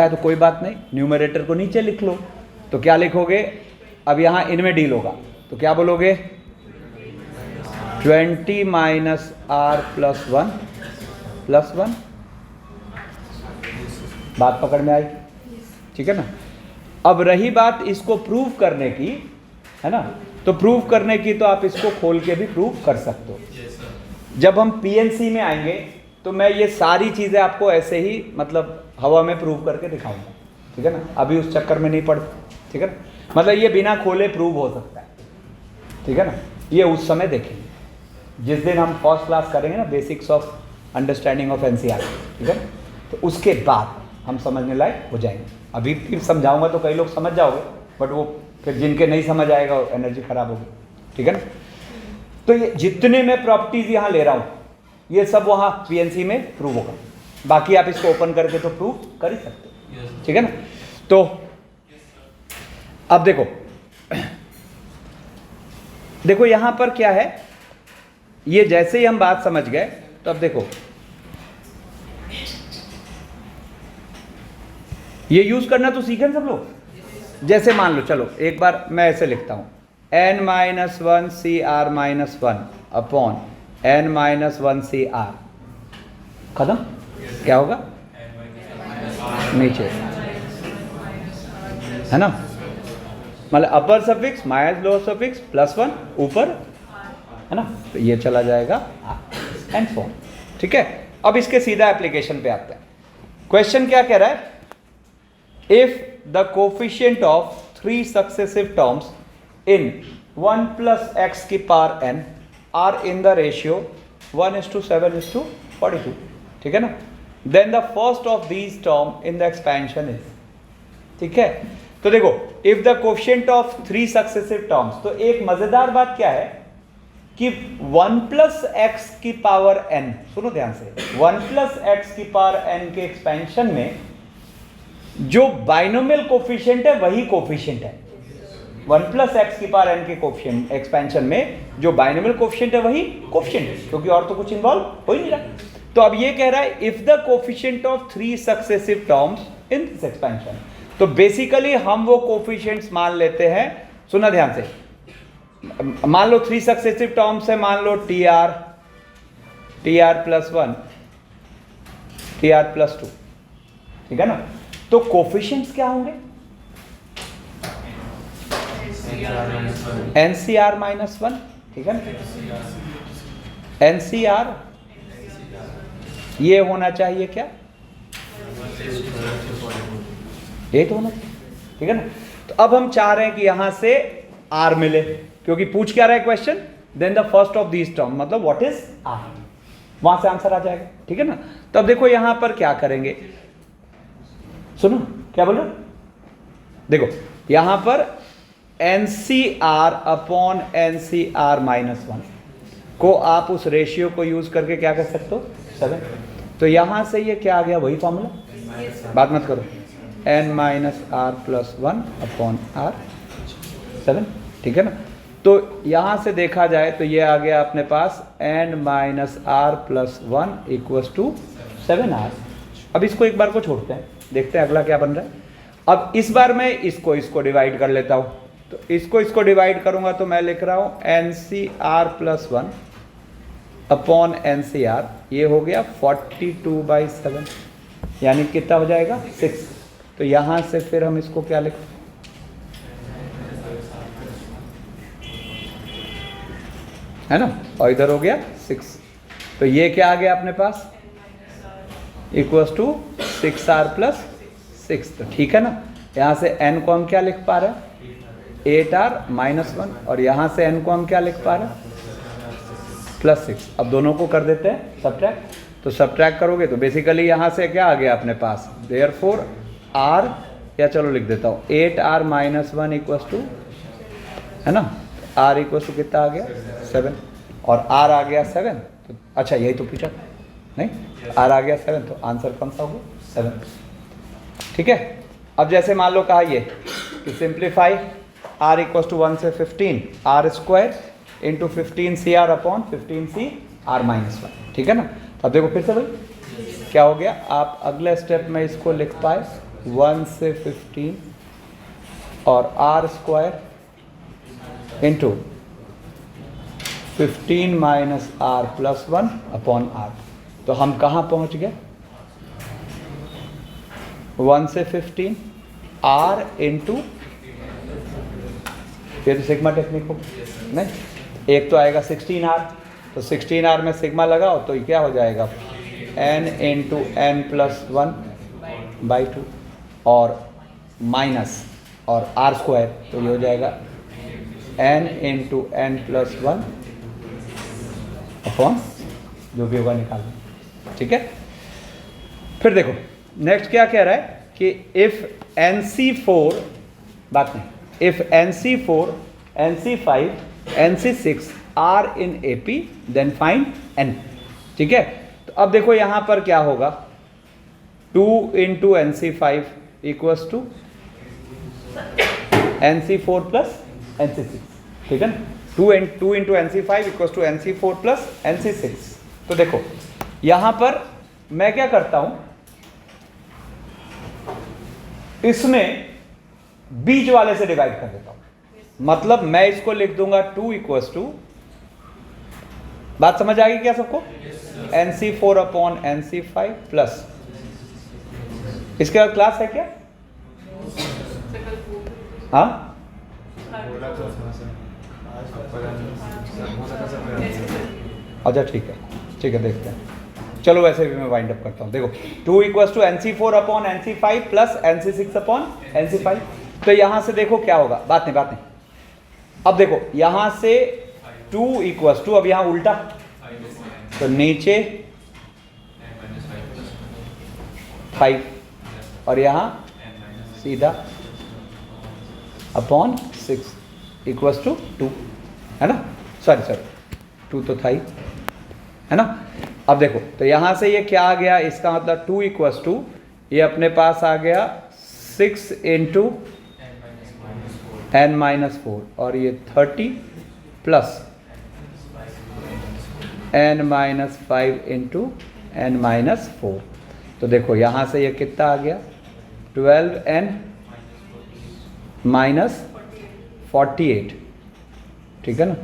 तो कोई बात नहीं, न्यूमरेटर को नीचे लिख लो। तो क्या लिखोगे, अब यहाँ इनमें डील होगा, तो क्या बोलोगे 20 माइनस आर प्लस 1 प्लस 1। बात पकड़ में आई? ठीक है ना। अब रही बात इसको प्रूव करने की, है ना, तो प्रूव करने की तो आप इसको खोल के भी प्रूव कर सकते हो। जब हम पीएनसी में आएंगे तो मैं ये सारी चीज़ें आपको ऐसे ही मतलब हवा में प्रूव करके दिखाऊंगा, ठीक है ना। अभी उस चक्कर में नहीं पड़ता, ठीक है ना। मतलब ये बिना खोले प्रूव हो सकता है, ठीक है ना। ये उस समय देखेंगे जिस दिन हम फर्स्ट क्लास करेंगे ना, basics of understanding of NCERT, ठीक है। तो उसके बाद हम समझने लायक हो जाएंगे। अभी फिर समझाऊंगा तो कई लोग समझ जाओगे, बट वो फिर जिनके नहीं समझ आएगा एनर्जी खराब होगी, ठीक है ना। तो ये जितने मैं प्रॉपर्टीज यहाँ ले रहा हूँ ये सब वहाँ पीएनसी में प्रूव होगा। बाकी आप इसको ओपन करके तो प्रूव कर ही सकते हो, ठीक है ना। तो अब देखो यहाँ पर क्या है, ये जैसे ही हम बात समझ गए तो अब देखो ये यूज करना तो सीखे सब लोग। जैसे मान लो, चलो एक बार मैं ऐसे लिखता हूं, n minus 1 C r minus 1 upon n minus 1 C r, खत्म। क्या होगा नीचे, है ना, मतलब upper suffix minus lower suffix plus 1 ऊपर, है ना, तो ये चला जाएगा एंड सो ऑन, ठीक है। अब इसके सीधा एप्लीकेशन पे आते हैं। क्वेश्चन क्या कह रहा है, if the coefficient of 3 successive terms in 1 plus x की power n are in the ratio 1:7:42, ठीक है ना, then the first of these term in the expansion is, ठीक है। तो देखो if the coefficient of 3 successive terms, तो एक मजेदार बात क्या है कि 1 plus x की पावर n, सुनो ध्यान से, 1 plus x की पावर n के एक्सपेंशन में जो बाइनोमियल कोफिशिएंट है वही कोफिशिएंट है। 1 प्लस एक्स की पावर n के कोफिशिएंट एक्सपेंशन में जो बाइनोमियल कोफिशिएंट है वही कोफिशिएंट है, क्योंकि और तो कुछ इन्वॉल्व हो ही नहीं रहा। तो अब ये कह रहा है if the coefficient of 3 successive terms in this expansion, तो बेसिकली हम वो कोफिशिएंट्स मान लेते हैं, सुना ध्यान से, मान लो 3 सक्सेसिव टर्म्स है, मान लो t r plus 1 t r plus 2, ठीक है ना। तो कोफिशिएंट्स क्या होंगे, एनसीआर माइनस 1, ठीक है ना। एनसीआर ये होना चाहिए क्या, 8 होना चाहिए, ठीक है ना। तो अब हम चाह रहे हैं कि यहां से आर मिले, क्योंकि पूछ क्या रहा है question, then the first of these term, मतलब व्हाट इज आर, वहां से आंसर आ जाएगा, ठीक है ना। तो अब देखो यहां पर क्या करेंगे, सुनो क्या बोलो, देखो यहां पर NCR अपॉन NCR माइनस 1 को आप उस रेशियो को यूज करके क्या कर सकते हो, 7। तो यहां से ये क्या आ गया, वही फॉर्मूला, बात मत करो, n minus r plus 1 upon r 7, ठीक है ना। तो यहां से देखा जाए तो ये आ गया अपने पास n minus r plus 1 equals to 7r। अब इसको एक बार को छोड़ते हैं, देखते हैं अगला क्या बन रहा है। अब इस बार मैं इसको डिवाइड कर लेता हूं, तो इसको डिवाइड करूंगा तो मैं लिख रहा हूं NCR प्लस 1 अपॉन NCR, ये हो गया 42/7, यानी कितना हो जाएगा 6। तो यहां से फिर हम इसको क्या लिखते है ना, और इधर हो गया 6, तो ये क्या आ गया अपने पास, इक्वल्स टू 6r प्लस 6, तो ठीक है ना। यहाँ से n को हम क्या लिख पा रहे हैं, 8r माइनस 1, और यहाँ से n को हम क्या लिख पा रहे हैं, प्लस 6। अब दोनों को कर देते हैं सब्ट्रैक्ट, तो सब्ट्रैक्ट करोगे तो बेसिकली यहाँ से क्या आ गया अपने पास, देयरफॉर r, या चलो लिख देता हूँ 8r माइनस 1 इक्वल्स टू, है ना, r इक्वल्स टू कितना आ गया 7, और r आ गया 7, तो अच्छा यही तो पूछा था, नहीं, r आ गया 7, तो आंसर कौन सा होगा 7, ठीक है। अब जैसे मान लो कहा ये कि सिंप्लीफाई r इक्वल्स टू 1 से 15 r square into 15cr upon 15cr minus 1, ठीक है ना। अब देखो फिर से भाई क्या हो गया, आप अगले स्टेप में इसको लिख पाए 1 से 15 और r square into 15 minus r plus 1 upon r. तो हम कहाँ पहुँच गए? 1 से 15 आर इंटू, फिर सिग्मा टेक्निक हो नहीं, एक तो आएगा 16 आर, तो 16 आर में सिग्मा लगाओ तो ये क्या हो जाएगा? n into n plus 1 by 2 और माइनस और आर स्क्वायर, तो ये हो जाएगा n into n plus 1 upon जो भी होगा निकाल लो। ठीक है, फिर देखो नेक्स्ट क्या कह रहा है कि इफ NC4, बात नहीं, if NC4, NC5, NC6 are in AP then find N। ठीक है, तो अब देखो यहां पर क्या होगा, 2 into NC5 equals to NC4 plus NC6। ठीक है ना, 2 into NC5 equals to NC4 plus NC6। तो देखो यहां पर मैं क्या करता हूं, इसमें बीच वाले से डिवाइड कर देता हूं। मतलब मैं इसको लिख दूंगा 2 इक्वल्स टू, बात समझ आ गई क्या सबको? NC4 अपॉन NC5 प्लस, इसके बाद क्लास है क्या? हाँ, अच्छा ठीक है, ठीक है, देखते हैं। चलो वैसे भी मैं वाइंड अप करता हूँ। देखो 2 equals to NC4 upon NC5 plus NC6 upon NC5। तो यहाँ से देखो क्या होगा, बात नहीं। अब देखो यहाँ से 2 इक्वल्स टू, अब यहाँ उल्टा, तो नीचे 5 और यहाँ सीधा अपॉन 6 इक्वल्स टू 2, है ना? सॉरी 2 तो था ही, है ना? अब देखो तो यहाँ से ये क्या आ गया, इसका मतलब 2 इक्वल्स टू, ये अपने पास आ गया 6 इंटू n माइनस 4 और ये 30 plus n minus 5 into n minus 4। तो देखो यहाँ से ये कितना आ गया, 12n माइनस 48। ठीक है ना,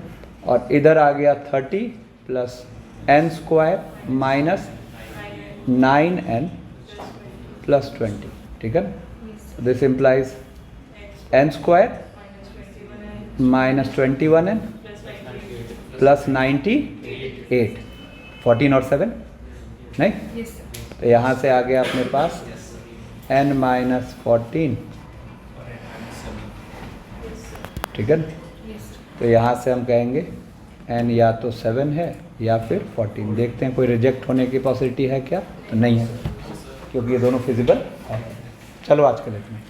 और इधर आ गया 30 plus n square minus 9n plus 20। ठीक है ना, this implies n square minus 21n plus 98, 14 और 7 नहीं, तो यहाँ से आ गया अपने पास n माइनस 14। ठीक है ना, तो यहाँ से हम कहेंगे n या तो 7 है या फिर 14। देखते हैं कोई रिजेक्ट होने की पॉसिबिलिटी है क्या, तो नहीं है, क्योंकि ये दोनों फिजिबल है। चलो आज के लेते हैं।